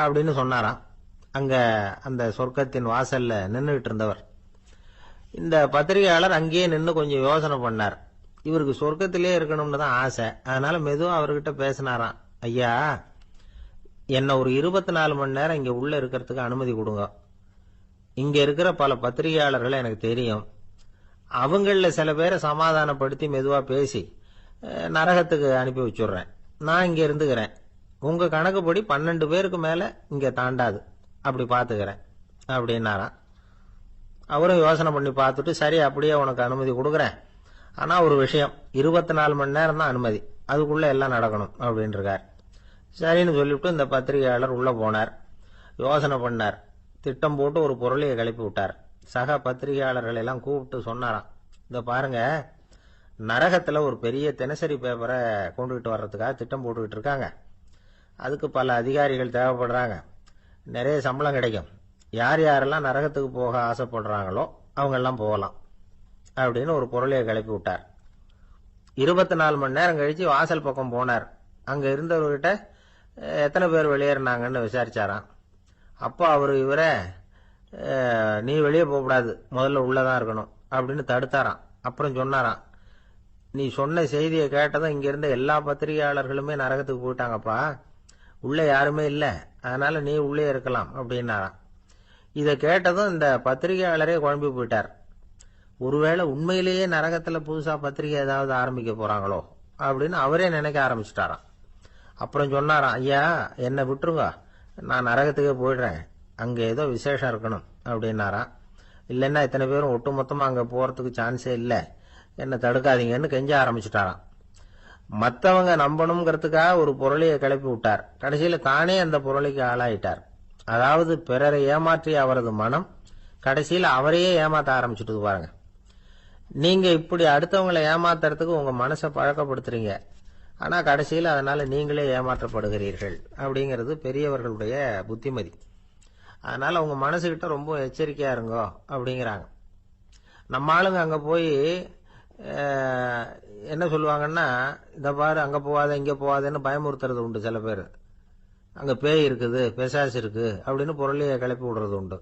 அப்படின்னு சொன்னாராம். அங்க அந்த சொர்க்கத்தின் வாசல்ல நின்றுட்டு இருந்தவர். இந்த பத்திரிகையாளர் அங்கேயே நின்று கொஞ்சம் யோசனை பண்ணார். இவருக்கு சொர்க்கத்திலே இருக்கணும்னு தான் ஆசை. அதனால மெதுவா அவர்கிட்ட பேசினாராம். ஐயா, என்ன ஒரு 24 மணி நேரம் இங்க உள்ள இருக்கிறதுக்கு அனுமதி கொடுங்க. இங்க இருக்கிற பல பத்திரிகையாளர்களை எனக்கு தெரியும். அவங்கள சில பேரை சமாதானப்படுத்தி மெதுவா பேசி நரகத்துக்கு அனுப்பி வச்சுடுறேன். நான் இங்க இருந்துக்கிறேன். உங்க கணக்குப்படி 12 பேருக்கு மேல இங்க தாண்டாது, அப்படி பாத்துக்கிறேன் அப்படின்னாராம். அவரும் யோசனை பண்ணி பார்த்துட்டு, சரி அப்படியே உனக்கு அனுமதி கொடுக்குறேன், ஆனா ஒரு விஷயம், 24 மணி நேரம் தான் அனுமதி, அதுக்குள்ள எல்லாம் நடக்கணும் அப்படின்னு இருக்கார். சரின்னு சொல்லிவிட்டு இந்த பத்திரிகையாளர் உள்ள போனார். யோசனை பண்ணார். திட்டம் போட்டு ஒரு பொருளையை கிளப்பி விட்டார். சக பத்திரிகையாளர்கள் எல்லாம் கூப்பிட்டு சொன்னாராம், இந்த பாருங்க, நரகத்துல ஒரு பெரிய தினசரி பேப்பரை கொண்டுகிட்டு வர்றதுக்காக திட்டம் போட்டுக்கிட்டு இருக்காங்க. அதுக்கு பல அதிகாரிகள் தேவைப்படுறாங்க. நிறைய சம்பளம் கிடைக்கும். யார் யாரெல்லாம் நரகத்துக்கு போக ஆசைப்படுறாங்களோ அவங்க எல்லாம் போகலாம் அப்படின்னு ஒரு பொருளையை கிளப்பி விட்டார். 24 மணி நேரம் கழிச்சு வாசல் பக்கம் போனார். அங்க இருந்தவர்கிட்ட எத்தனை பேர் வெளியேறினாங்கன்னு விசாரிச்சாராம். அப்போ அவர் இவரை, நீ வெளியே போகக்கூடாது, முதல்ல உள்ளதான் இருக்கணும் அப்படின்னு தடுத்தாராம். அப்புறம் சொன்னாராம், நீ சொன்ன செய்தியை கேட்டதும் இங்க இருந்த எல்லா பத்திரிகையாளர்களுமே நரகத்துக்கு போயிட்டாங்கப்பா, உள்ள யாருமே இல்லை, அதனால நீ உள்ளே இருக்கலாம் அப்படின்னாராம். இதை கேட்டதும் இந்த பத்திரிகையாளரே குழம்பி போயிட்டார். ஒருவேளை உண்மையிலேயே நரகத்துல புதுசா பத்திரிகை ஏதாவது ஆரம்பிக்க போறாங்களோ அப்படின்னு அவரே நினைக்க ஆரம்பிச்சுட்டாராம். அப்புறம் சொன்னாராம், ஐயா என்னை விட்டுருங்க, நான் நரகத்துக்கே போயிடுறேன், அங்க ஏதோ விசேஷம் இருக்கணும் அப்படின்னாராம். இல்லைன்னா இத்தனை பேரும் ஒட்டுமொத்தமா அங்க போறதுக்கு சான்ஸே இல்லை, என்ன தடுக்காதீங்கன்னு கெஞ்ச ஆரம்பிச்சுட்டாராம். மற்றவங்க நம்பணுங்கிறதுக்காக ஒரு பொருளையை கிளப்பி விட்டார். கடைசியில தானே அந்த பொருளைக்கு ஆளாயிட்டார். அதாவது பிறரை ஏமாற்றிய அவரது மனம் கடைசியில் அவரையே ஏமாத்த ஆரம்பிச்சுட்டு பாருங்க. நீங்க இப்படி அடுத்தவங்களை ஏமாத்துறதுக்கு உங்க மனசை பழக்கப்படுத்துறீங்க, ஆனா கடைசியில் அதனால நீங்களே ஏமாற்றப்படுகிறீர்கள் அப்படிங்கிறது பெரியவர்களுடைய புத்திமதி. அதனால உங்க மனசுகிட்ட ரொம்ப எச்சரிக்கையா இருங்கோ அப்படிங்கிறாங்க. நம்ம ஆளுங்க அங்க போய் என்ன சொல்லுவாங்கன்னா, இந்த பாரு அங்க போவாத இங்க போவாதன்னு பயமுறுத்துறது உண்டு. சில பேர் அங்க பேய் இருக்குது, பிசாசு இருக்கு அப்படின்னு பொருளையை கிளப்பி விடுறது உண்டு.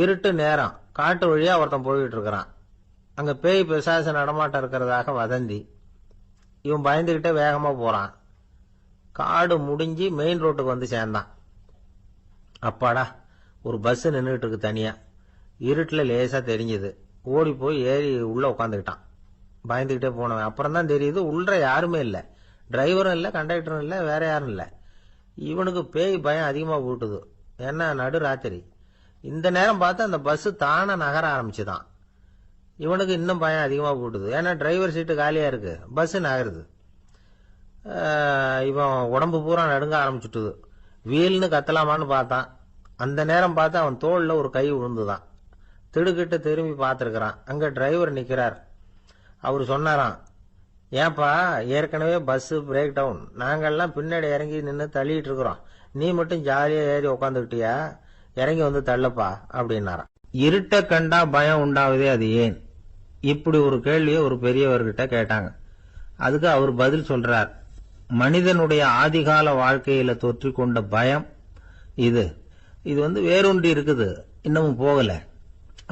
இருட்டு நேரம், காட்டு வழியா ஒருத்தன் போயிட்டு இருக்கிறான். அங்க பேய் பிசாசு நடமாட்டம் இருக்கிறதாக வதந்தி. இவன் பயந்துகிட்டே வேகமா போறான். காடு முடிஞ்சு மெயின் ரோட்டுக்கு வந்து சேர்ந்தான். அப்பாடா, ஒரு பஸ் நின்றுட்டு இருக்கு தனியா. இருட்டுல லேசா தெரிஞ்சது. ஓடி போய் ஏறி உள்ள உட்காந்துக்கிட்டான். பயந்துகிட்டே போனவன் அப்புறம் தான் தெரியுது உள்ள யாருமே இல்லை, டிரைவரும் இல்லை, கண்டக்டரும் இல்லை, வேற யாரும் இல்லை. இவனுக்கு பேய் பயம் அதிகமா போட்டுது. ஏன்னா நடு ராத்திரி. இந்த நேரம் பார்த்து அந்த பஸ் தானே நகர ஆரம்பிச்சுதான். இவனுக்கு இன்னும் பயம் அதிகமா போட்டுது. ஏன்னா டிரைவர் சீட்டு காலியா இருக்கு, பஸ் நகருது. இவன் உடம்பு பூரா நடுங்க ஆரம்பிச்சுட்டுது. வீல்னு கத்தலாமான்னு பார்த்தான். அந்த நேரம் பார்த்து அவன் தோல்ல ஒரு கை விழுந்துதான். திடுக்கிட்டு திரும்பி பார்த்திருக்கிறான். அங்க டிரைவர் நிக்கிறார். அவரு சொன்னாராம், ஏன்பா ஏற்கனவே பஸ் பிரேக் டவுன், நாங்கெல்லாம் பின்னாடி இறங்கி நின்று தள்ளிட்டு இருக்கிறோம், நீ மட்டும் ஜாலியா ஏறி உக்காந்துக்கிட்டியா, இறங்கி வந்து தள்ளப்பா அப்படின்னாராம். இருட்ட கண்டா பயம் உண்டாவதே அது ஏன்? இப்படி ஒரு கேள்வியை ஒரு பெரியவர்கிட்ட கேட்டாங்க. அதுக்கு அவர் பதில் சொல்றார், மனிதனுடைய ஆதிகால வாழ்க்கையில தொற்றி கொண்ட பயம் இது வேரூன்றி இருக்குது, இன்னமும் போகல.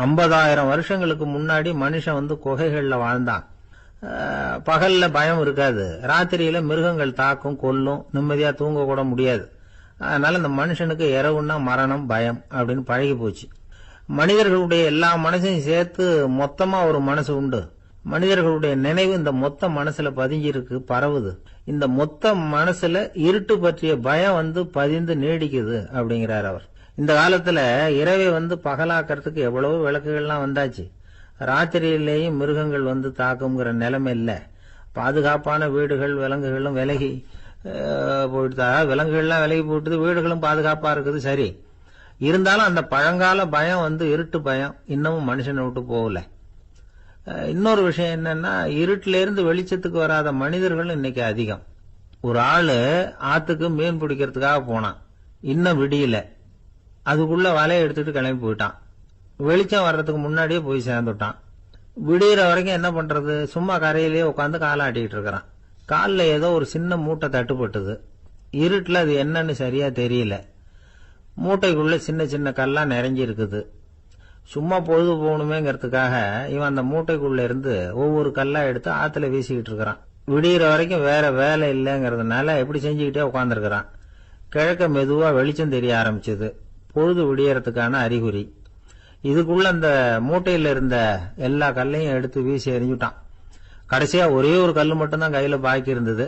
50,000 வருஷங்களுக்கு முன்னாடி மனுஷன் குகைகள்ல வாழ்ந்தான். பகல்ல பயம் இருக்காது, ராத்திரியில மிருகங்கள் தாக்கும், கொல்லும், நிம்மதியா தூங்க கூட முடியாது. அதனால இந்த மனுஷனுக்கு இரவுன்னா மரணம், பயம் அப்படின்னு பழகி போச்சு. மனிதர்களுடைய எல்லா மனசையும் சேர்த்து மொத்தமா ஒரு மனசு உண்டு. மனிதர்களுடைய நினைவு இந்த மொத்த மனசுல பதிஞ்சிருக்கு, பரவுது. இந்த மொத்த மனசுல இருட்டு பற்றிய பயம் பதிந்து நீடிக்குது அப்படிங்கிறார் அவர். இந்த காலத்துல இரவை பகலாக்கிறதுக்கு எவ்வளவு விளக்குகள்லாம் வந்தாச்சு. ராத்திரியிலேயும் மிருகங்கள் தாக்குங்கிற நிலைமை இல்ல. பாதுகாப்பான வீடுகள், விலங்குகளும் விலகி போயிட்டு, விலங்குகள்லாம் விலகி போயிட்டு, வீடுகளும் பாதுகாப்பா இருக்குது. சரி, இருந்தாலும் அந்த பழங்கால பயம் இருட்டு பயம் இன்னமும் மனுஷனை விட்டு போகல. இன்னொரு விஷயம் என்னன்னா, இருட்டுல இருந்து வெளிச்சத்துக்கு வராத மனிதர்கள் இன்னைக்கு அதிகம். ஒரு ஆளு ஆத்துக்கு மீன் பிடிக்கிறதுக்காக போனான், இன்னும் விடியல. அதுக்குள்ள வலையை எடுத்துட்டு கிளம்பி போயிட்டான். வெளிச்சம் வர்றதுக்கு முன்னாடியே போய் சேர்ந்துட்டான். விடிகிற வரைக்கும் என்ன பண்றது, சும்மா கரையிலேயே உட்காந்து காலாட்டிட்டு இருக்கிறான். காலில் ஏதோ ஒரு சின்ன மூட்டை தட்டுப்பட்டது. இருட்டில் அது என்னன்னு சரியா தெரியல. மூட்டைக்குள்ள சின்ன சின்ன கல்லா நிறைஞ்சி இருக்குது. சும்மா பொழுது போகணுமேங்கிறதுக்காக இவன் அந்த மூட்டைக்குள்ள இருந்து ஒவ்வொரு கல்லா எடுத்து ஆத்துல வீசிக்கிட்டு இருக்கிறான். விடிகிற வரைக்கும் வேற வேலை இல்லைங்கிறதுனால எப்படி செஞ்சுக்கிட்டே உட்காந்துருக்கிறான். கிழக்க மெதுவா வெளிச்சம் தெரிய ஆரம்பிச்சது. பொழுது விடியறதுக்கான அறிகுறி. இதுக்குள்ள அந்த மூட்டையில இருந்த எல்லா கல்லையும் எடுத்து வீசி எறிஞ்சுட்டான். கடைசியா ஒரே ஒரு கல்லு மட்டும்தான் கையில பாக்கி இருந்தது.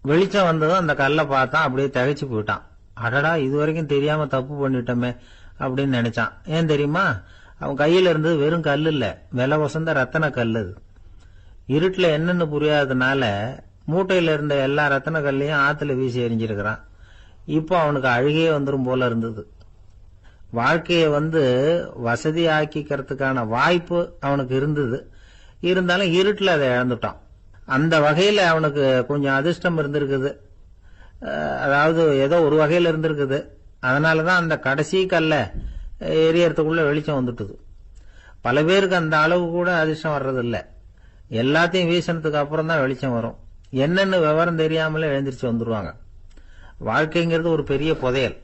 வெளிச்சம் வந்ததும் அந்த கல்லை பார்த்தான். அப்படியே திகைச்சு போயிட்டான். அடடா, இது வரைக்கும் தெரியாம தப்பு பண்ணிட்டோமே அப்படின்னு நினைச்சான். ஏன் தெரியுமா? அவன் கையில இருந்தது வெறும் கல்லு இல்ல, விலை வசந்த ரத்தன கல்லு. இருட்டுல என்னன்னு புரியாததுனால மூட்டையில இருந்த எல்லா ரத்தன கல்லையும் ஆத்துல வீசி எறிஞ்சிருக்கிறான். இப்போ அவனுக்கு அழுகையே வந்துரும் போல இருந்தது. வாழ்க்கையை வசதி ஆக்கிக்கிறதுக்கான வாய்ப்பு அவனுக்கு இருந்தது. இருந்தாலும் இருட்டுல அதை இழந்துட்டான். அந்த வகையில அவனுக்கு கொஞ்சம் அதிர்ஷ்டம் இருந்திருக்குது. அதாவது ஏதோ ஒரு வகையில இருந்திருக்குது. அதனாலதான் அந்த கடைசி கல்ல எரியறதுக்குள்ள வெளிச்சம் வந்துட்டுது. பல பேருக்கு அந்த அளவு கூட அதிர்ஷ்டம் வர்றதில்ல. எல்லாத்தையும் வீசினதுக்கு அப்புறம் தான் வெளிச்சம் வரும். என்னன்னு விவரம் தெரியாமலே எழுந்திரிச்சு வந்துருவாங்க. வாழ்க்கைங்கிறது ஒரு பெரிய புதையல்.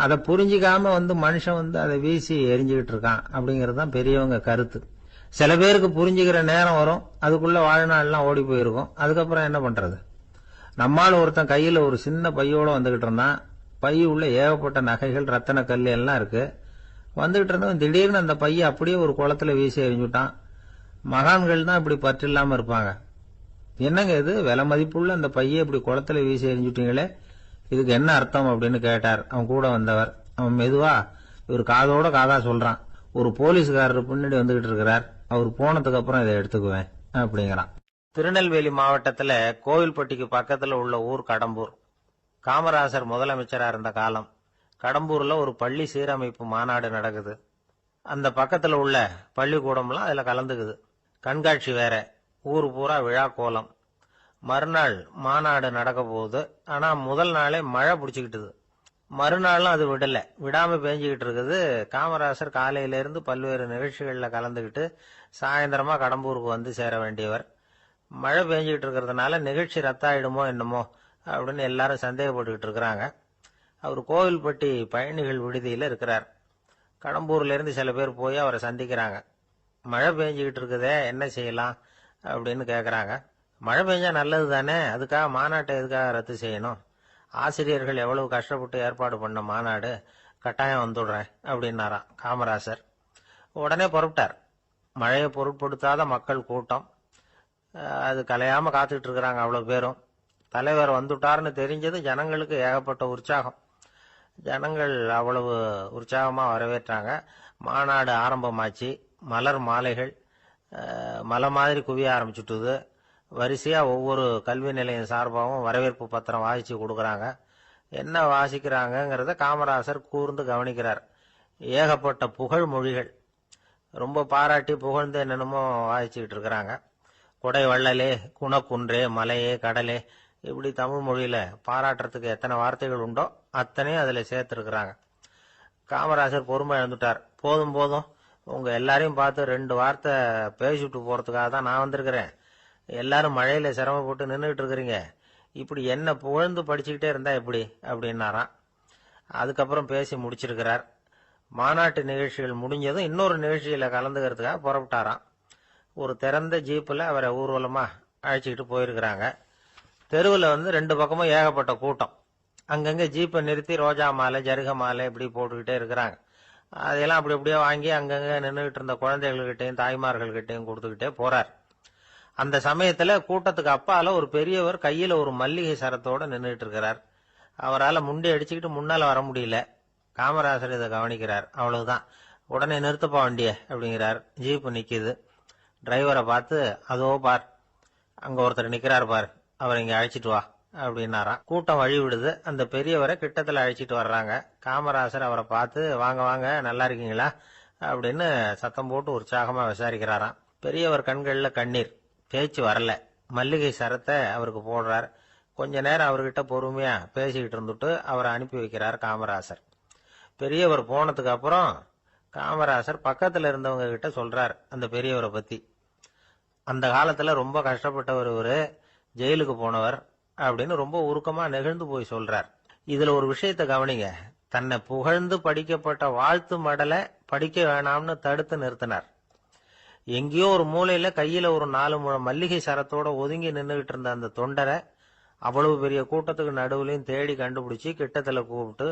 அதை புரிஞ்சிக்காம மனுஷன் அதை வீசி எரிஞ்சுக்கிட்டு இருக்கான் அப்படிங்கிறது தான் பெரியவங்க கருத்து. சில பேருக்கு புரிஞ்சுக்கிற நேரம் வரும், அதுக்குள்ள வாழ்நாள்லாம் ஓடி போயிருக்கும். அதுக்கப்புறம் என்ன பண்றது? நம்மால் ஒருத்தன் கையில ஒரு சின்ன பையோட வந்துகிட்டு இருந்தான். பை உள்ள ஏகப்பட்ட நகைகள், ரத்தன கல் எல்லாம் இருக்கு. வந்துகிட்டு இருந்தவன் திடீர்னு அந்த பைய அப்படியே ஒரு குளத்துல வீசி எறிஞ்சுட்டான். மகான்கள் தான் இப்படி பற்று இல்லாம இருப்பாங்க. என்னங்க இது, விலை மதிப்புள்ள அந்த பைய இப்படி குளத்துல வீசி எறிஞ்சுட்டீங்களே, இதுக்கு என்ன அர்த்தம் அப்படின்னு கேட்டார் அவன் கூட வந்தவர். அவன் மெதுவா இவர் காதோட காதா சொல்றான். ஒரு போலீஸ்காரர் பின்னாடி வந்துகிட்டு இருக்கிறார், அவர் போனதுக்கு அப்புறம் இதை எடுத்துக்குவேன் அப்படிங்கிறான். திருநெல்வேலி மாவட்டத்துல கோவில்பட்டிக்கு பக்கத்துல உள்ள ஊர் கடம்பூர். காமராசர் முதலமைச்சரா இருந்த காலம். கடம்பூர்ல ஒரு பள்ளி சீரமைப்பு மாநாடு நடக்குது. அந்த பக்கத்துல உள்ள பள்ளிக்கூடம்லாம் அதுல கலந்துக்குது. கண்காட்சி வேற. ஊரு பூரா விழா கோலம். மறுநாள் மாநாடு நடக்க போகுது. ஆனா முதல் நாளே மழை பிடிச்சுக்கிட்டுது. மறுநாளும் அது விடாம பேஞ்சுக்கிட்டு இருக்குது. காமராசர் காலையில இருந்து பல்வேறு நிகழ்ச்சிகள்ல கலந்துகிட்டு சாயந்தரமா கடம்பூருக்கு சேர வேண்டியவர். மழை பெஞ்சுக்கிட்டு இருக்கிறதுனால நிகழ்ச்சி ரத்தாயிடுமோ என்னமோ அப்படின்னு எல்லாரும் சந்தேகப்பட்டுக்கிட்டு இருக்கிறாங்க. அவர் கோவில்பட்டி பயணிகள் விடுதியில இருக்கிறார். கடம்பூர்ல இருந்து சில பேர் போய் அவரை சந்திக்கிறாங்க. மழை பெஞ்சுக்கிட்டு இருக்குதே, என்ன செய்யலாம் அப்படின்னு கேக்குறாங்க. மழை பெஞ்சா நல்லது தானே, அதுக்காக மாநாட்டை எதுக்காக ரத்து செய்யணும்? ஆசிரியர்கள் எவ்வளவு கஷ்டப்பட்டு ஏற்பாடு பண்ண மாநாடு, கட்டாயம் வந்துடுறேன் அப்படின்னாராம் காமராசர். உடனே புறப்பட்டார். மழையை பொருட்படுத்தாத மக்கள் கூட்டம். அது கலையாம காத்துக்கிட்டு இருக்கிறாங்க அவ்வளவு பேரும். தலைவர் வந்துட்டார்னு தெரிஞ்சது ஜனங்களுக்கு ஏகப்பட்ட உற்சாகம். ஜனங்கள் அவ்வளவு உற்சாகமா வரவேற்றாங்க. மாநாடு ஆரம்பமாச்சு. மலர் மாலைகள் மலை மாதிரி குவிய ஆரம்பிச்சுட்டுது. வரிசையா ஒவ்வொரு கல்வி நிலையம் சார்பாகவும் வரவேற்பு பத்திரம் வாசிச்சு கொடுக்கறாங்க. என்ன வாசிக்கிறாங்கிறத காமராசர் கூர்ந்து கவனிக்கிறார். ஏகப்பட்ட புகழ் மொழிகள். ரொம்ப பாராட்டி புகழ்ந்து என்னென்னமோ வாசிச்சுக்கிட்டு இருக்கிறாங்க. கொடை வள்ளலே, குணக்குன்றே, மலையே, கடலே, இப்படி தமிழ் மொழியில பாராட்டுறதுக்கு எத்தனை வார்த்தைகள் உண்டோ அத்தனையும் அதுல சேர்த்திருக்கிறாங்க. காமராசர் பொறுமை இழந்துட்டார். போதும் போதும், உங்க எல்லாரையும் பார்த்து 2 வார்த்தை பேசிட்டு போறதுக்காக தான் நான் வந்திருக்கிறேன். எல்லாரும் மழையில சிரமப்பட்டு நின்றுகிட்டு இருக்கிறீங்க. இப்படி என்ன புகழ்ந்து படிச்சுக்கிட்டே இருந்தா எப்படி அப்படின்னாராம். அதுக்கப்புறம் பேசி முடிச்சிருக்கிறார். மாநாட்டு நிகழ்ச்சிகள் முடிஞ்சதும் இன்னொரு நிகழ்ச்சியில கலந்துக்கிறதுக்காக புறப்பட்டாராம். ஒரு திறந்த ஜீப்ல அவரை ஊர்வலமா அழைச்சிக்கிட்டு போயிருக்கிறாங்க. தெருவில் 2 பக்கமும் ஏகப்பட்ட கூட்டம். அங்கங்க ஜீப்பை நிறுத்தி ரோஜா மாலை, ஜருக மாலை இப்படி போட்டுக்கிட்டே இருக்கிறாங்க. அதையெல்லாம் அப்படி அப்படியே வாங்கி அங்கங்க நின்றுகிட்டு இருந்த குழந்தைகள்கிட்டையும் தாய்மார்கள்கிட்டையும் கொடுத்துக்கிட்டே போறார். அந்த சமயத்துல கூட்டத்துக்கு அப்பால ஒரு பெரியவர் கையில ஒரு மல்லிகை சரத்தோட நின்றுட்டு இருக்கிறார். அவரால் முண்டி அடிச்சுக்கிட்டு முன்னால வர முடியல. காமராசர் இதை கவனிக்கிறார். அவ்வளவுதான், உடனே நிறுத்தப்பா வண்டிய அப்படிங்கிறார். ஜீப்பு நிக்குது. டிரைவரை பார்த்து, அதோ பார், அங்க ஒருத்தர் நிக்கிறார் பார், அவர் இங்க அழைச்சிட்டு வா அப்படின்னாராம். கூட்டம் வழி விடுது. அந்த பெரியவரை கிட்டத்துல அழைச்சிட்டு வர்றாங்க. காமராசர் அவரை பார்த்து, வாங்க வாங்க, நல்லா இருக்கீங்களா அப்படின்னு சத்தம் போட்டு உற்சாகமா விசாரிக்கிறாராம். பெரியவர் கண்கள்ல கண்ணீர். பேச்சு வரல. மல்லிகை சரத்தை அவருக்கு போடுறார். கொஞ்ச நேரம் அவர்கிட்ட பொறுமையா பேசிக்கிட்டு இருந்துட்டு அவரை அனுப்பி வைக்கிறார் காமராசர். பெரியவர் போனதுக்கு அப்புறம் காமராசர் பக்கத்துல இருந்தவங்க கிட்ட சொல்றார் அந்த பெரியவரை பத்தி. அந்த காலத்துல ரொம்ப கஷ்டப்பட்டவர் இவரு. ஜெயிலுக்கு போனவர் அப்படின்னு ரொம்ப உருக்கமா நெகிழ்ந்து போய் சொல்றார். இதுல ஒரு விஷயத்தை கவனிங்க. தன்னை புகழ்ந்து படிக்கப்பட்ட வாழ்த்து மடலை படிக்க வேணாம்னு தடுத்து நிறுத்தினார். எங்கேயோ ஒரு மூலையில கையில ஒரு 4 முழம் மல்லிகை சரத்தோட ஒதுங்கி நின்றுகிட்டு இருந்த அந்த தொண்டரை அவ்வளவு பெரிய கூட்டத்துக்கு நடுவுலையும் தேடி கண்டுபிடிச்சி கிட்டத்துல கூப்பிட்டு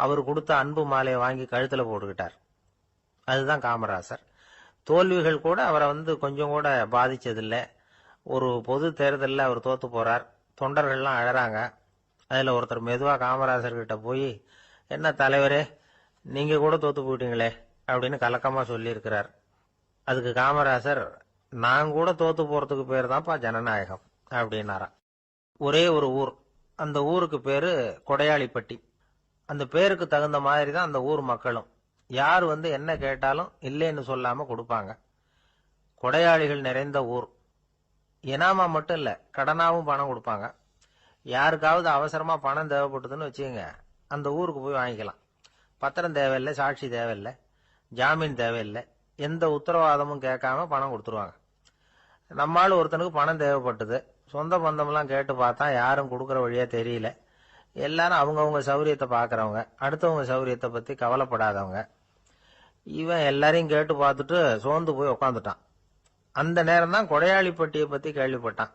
அவர் கொடுத்த அன்பு மாலையை வாங்கி கழுத்துல போட்டுக்கிட்டார். அதுதான் காமராசர். தோல்விகள் கூட அவரை கொஞ்சம் கூட பாதிச்சதில்லை. ஒரு பொது தேர்தலில் அவர் தோத்து போறார். தொண்டர்கள்லாம் அழறாங்க. அதுல ஒருத்தர் மெதுவா காமராசர் கிட்ட போய், என்ன தலைவரே, நீங்க கூட தோத்து போயிட்டீங்களே அப்படின்னு கலக்கமா சொல்லி இருக்கிறார். அதுக்கு காமராசர், நான் கூட தோத்து போறதுக்கு பேர் தான்ப்பா ஜனநாயகம் அப்படின்னாராம். ஒரே ஒரு ஊர், அந்த ஊருக்கு பேரு கொடையாளிப்பட்டி. அந்த பேருக்கு தகுந்த மாதிரி தான் அந்த ஊர் மக்களும். யார் என்ன கேட்டாலும் இல்லைன்னு சொல்லாம கொடுப்பாங்க. கொடையாளிகள் நிறைந்த ஊர். இனாமா மட்டும் இல்ல, கடனாவும் பணம் கொடுப்பாங்க. யாருக்காவது அவசரமா பணம் தேவைப்பட்டதுன்னு வச்சுக்கோங்க, அந்த ஊருக்கு போய் வாங்கிக்கலாம். பத்திரம் தேவையில்லை, சாட்சி தேவையில்லை, ஜாமீன் தேவையில்லை, எந்த உத்தரவாதமும் கேட்காம பணம் கொடுத்துருவாங்க. நம்மால் ஒருத்தனுக்கு பணம் தேவைப்பட்டது. சொந்த பந்தம்லாம் கேட்டு பார்த்தா யாரும் கொடுக்கற வழியா தெரியல. எல்லாரும் அவங்கவுங்க சௌரியத்தை பாக்குறவங்க, அடுத்தவங்க சௌரியத்தை பத்தி கவலைப்படாதவங்க. இவன் எல்லாரையும் கேட்டு பார்த்துட்டு சோர்ந்து போய் உக்காந்துட்டான். அந்த நேரம் தான் கொடையாளிப்பட்டியை பத்தி கேள்விப்பட்டான்.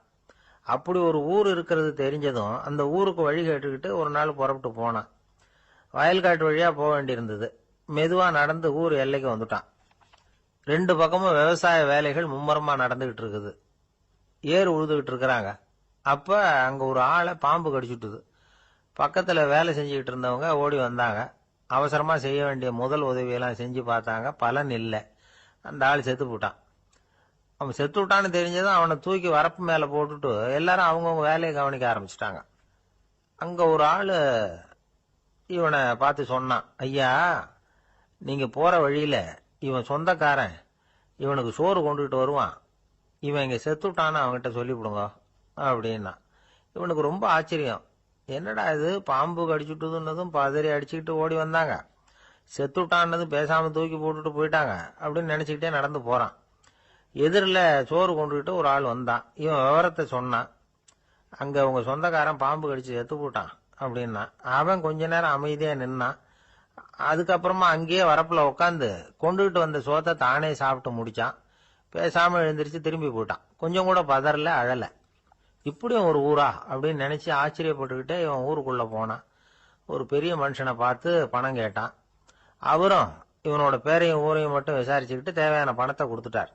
அப்படி ஒரு ஊர் இருக்கிறது தெரிஞ்சதும் அந்த ஊருக்கு வழி கேட்டுக்கிட்டு ஒரு நாள் புறப்பட்டு போனான். வயல்காட்டு வழியா போக வேண்டியிருந்தது. மெதுவா நடந்து ஊர் எல்லைக்கு வந்துட்டான். 2 பக்கமும் விவசாய வேலைகள் மும்முரமா நடந்துகிட்டு இருக்குது. ஏறு உழுதுகிட்டு இருக்கிறாங்க. அப்ப அங்க ஒரு ஆளை பாம்பு கடிச்சுட்டுது. பக்கத்துல வேலை செஞ்சுக்கிட்டு இருந்தவங்க ஓடி வந்தாங்க. அவசரமா செய்ய வேண்டிய முதல் உதவியெல்லாம் செஞ்சு பார்த்தாங்க. பலன் இல்லை. அந்த ஆள் செத்து போட்டான். அவன் செத்து விட்டான்னு தெரிஞ்சதும் அவனை தூக்கி வரப்பு மேல போட்டுட்டு எல்லாரும் அவங்கவுங்க வேலையை கவனிக்க ஆரம்பிச்சிட்டாங்க. அங்க ஒரு ஆளு இவனை பார்த்து சொன்னான், ஐயா, நீங்க போற வழியில இவன் சொந்தக்காரன், இவனுக்கு சோறு கொண்டுகிட்டு வருவான், இவன் இங்க செத்துட்டான்னு அவன்கிட்ட சொல்லிவிடுங்க அப்படின்னா. இவனுக்கு ரொம்ப ஆச்சரியம். என்னடா இது, பாம்பு கடிச்சுட்டுதுன்னதும் பதறி அடிச்சுக்கிட்டு ஓடி வந்தாங்க, செத்துட்டான்னதும் பேசாம தூக்கி போட்டுட்டு போயிட்டாங்க அப்படின்னு நினைச்சுக்கிட்டே நடந்து போறான். எதிரில் சோறு கொண்டுகிட்டு ஒரு ஆள் வந்தான். இவன் விவரத்தை சொன்னான். அங்க உங்க சொந்தக்காரன் பாம்பு கடிச்சு செத்து போட்டான் அப்படின்னா. அவன் கொஞ்ச நேரம் அமைதியா நின்னான். அதுக்கப்புறமா அங்கேயே வரப்புல உட்காந்து கொண்டுகிட்டு வந்த சோத்தை தானே சாப்பிட்டு முடிச்சான். பேசாம எழுந்திரிச்சு திரும்பி போயிட்டான். கொஞ்சம் கூட பதறல, அழல. இப்படியும் ஒரு ஊரா அப்படின்னு நினைச்சு ஆச்சரியப்பட்டுக்கிட்டே இவன் ஊருக்குள்ள போனான். ஒரு பெரிய மனுஷனை பார்த்து பணம் கேட்டான். அவரும் இவனோட பேரையும் ஊரையும் மட்டும் விசாரிச்சுக்கிட்டு தேவையான பணத்தை கொடுத்துட்டார்.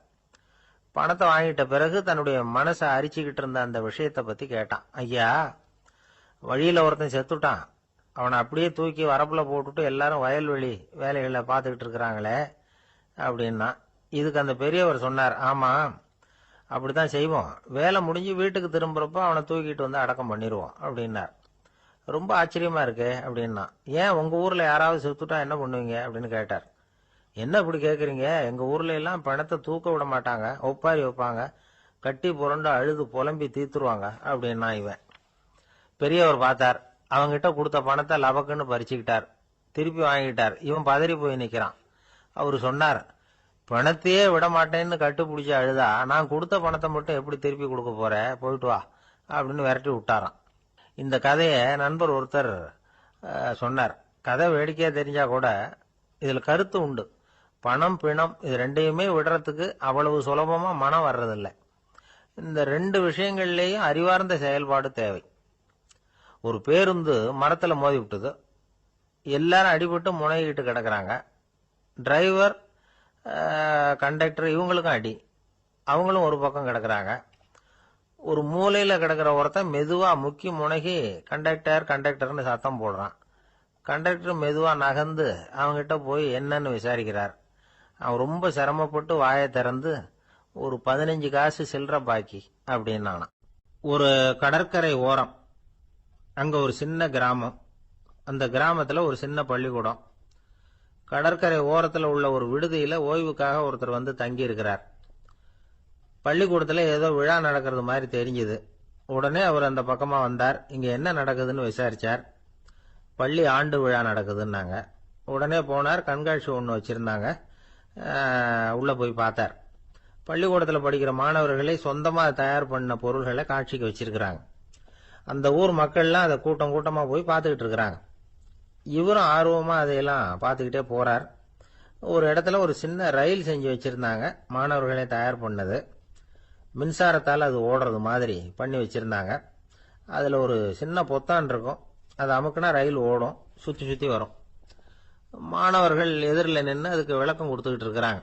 பணத்தை வாங்கிட்ட பிறகு தன்னுடைய மனசை அரிச்சுக்கிட்டு இருந்த அந்த விஷயத்தை பத்தி கேட்டான். ஐயா, வழியில ஒருத்தன் செத்துட்டான், அவனை அப்படியே தூக்கி வரப்புல போட்டுட்டு எல்லாரும் வயல்வெளி வேலைகளை பார்த்துக்கிட்டு இருக்கிறாங்களே அப்படின்னா. இதுக்கு அந்த பெரியவர் சொன்னார், ஆமா, அப்படித்தான் செய்வோம். வேலை முடிஞ்சு வீட்டுக்கு திரும்புறப்ப அவனை தூக்கிட்டு வந்து அடக்கம் பண்ணிடுவோம் அப்படின்னார். ரொம்ப ஆச்சரியமா இருக்கு அப்படின்னா. ஏன் உங்க ஊர்ல யாராவது செத்துட்டா என்ன பண்ணுவீங்க அப்படின்னு கேட்டார். என்ன இப்படி கேக்குறீங்க, எங்க ஊர்ல எல்லாம் பணத்தை தூக்க விட மாட்டாங்க, ஒப்பாரி வைப்பாங்க, கட்டி புரண்டு அழுது புலம்பி தீத்துருவாங்க அப்படின்னா. இவன் பெரியவர் பார்த்தார். அவங்கிட்ட கொடுத்த பணத்தை லபக்குன்னு பறிச்சுக்கிட்டார். திருப்பி வாங்கிட்டார். இவன் பதறி போய் நிக்கிறான். அவரு சொன்னார், பணத்தையே விட மாட்டேன்னு கட்டுப்பிடிச்சு அழுதா நான் கொடுத்த பணத்தை மட்டும் எப்படி திருப்பி கொடுக்க போற, போயிட்டு வா அப்படின்னு விரட்டி விட்டாராம். இந்த கதையை நண்பர் ஒருத்தர் சொன்னார். கதை வேடிக்கையா தெரிஞ்சா கூட இதுல கருத்து உண்டு. பணம் பிணம் இது ரெண்டையுமே விடுறதுக்கு அவ்வளவு சுலபமா மனம் வர்றதில்லை. இந்த 2 விஷயங்கள்லயும் அறிவார்ந்த செயல்பாடு தேவை. ஒரு பேருந்து மரத்துல மோதி விட்டது. எல்லாரும் அடிபட்டு முனைகிட்டு கிடக்குறாங்க. டிரைவர், கண்டக்டர் இவங்களுக்கும் அடி. அவங்களும் ஒரு பக்கம் கிடக்குறாங்க. ஒரு மூலையில கிடக்கிற ஒருத்தன் மெதுவா முக்கி முனகி கண்டக்டர்னு சத்தம் போடுறான். கண்டக்டர் மெதுவா நகர்ந்து அவங்கிட்ட போய் என்னன்னு விசாரிக்கிறார். அவன் ரொம்ப சிரமப்பட்டு வாயை திறந்து ஒரு 15 காசு சில்லற பாக்கி அப்படின்னானா. ஒரு கடற்கரை ஓரம், அங்க ஒரு சின்ன கிராமம். அந்த கிராமத்துல ஒரு சின்ன பள்ளிக்கூடம். கடற்கரை ஓரத்துல உள்ள ஒரு விடுதியில ஓய்வுக்காக ஒருத்தர் வந்து தங்கி இருக்கிறார். பள்ளிக்கூடத்துல ஏதோ விழா நடக்கிறது மாதிரி தெரிஞ்சது. உடனே அவர் அந்த பக்கமா வந்தார். இங்க என்ன நடக்குதுன்னு விசாரிச்சார். பள்ளி ஆண்டு விழா நடக்குதுன்னாங்க. உடனே போனார். கண்காட்சி ஒன்று வச்சிருந்தாங்க. உள்ள போய் பார்த்தார். பள்ளிக்கூடத்தில் படிக்கிற மாணவர்களை சொந்தமா தயார் பண்ண பொருள்களை காட்சிக்கு வச்சிருக்கிறாங்க. அந்த ஊர் மக்கள்லாம் அதை கூட்டம் கூட்டமா போய் பார்த்துக்கிட்டு இருக்கிறாங்க. இவரும் ஆர்வமா அதையெல்லாம் பார்த்துக்கிட்டே போறார். ஒரு இடத்துல ஒரு சின்ன ரயில் செஞ்சு வச்சிருந்தாங்க, மாணவர்களே தயார் பண்ணது. மின்சாரத்தால் அது ஓடுறது மாதிரி பண்ணி வச்சிருந்தாங்க. அதுல ஒரு சின்ன பொத்தான் இருக்கும், அதை அமுக்குனா ரயில் ஓடும், சுத்தி சுத்தி வரும். மாணவர்கள் எதிரில் நின்று அதுக்கு விளக்கம் கொடுத்துக்கிட்டு இருக்கிறாங்க.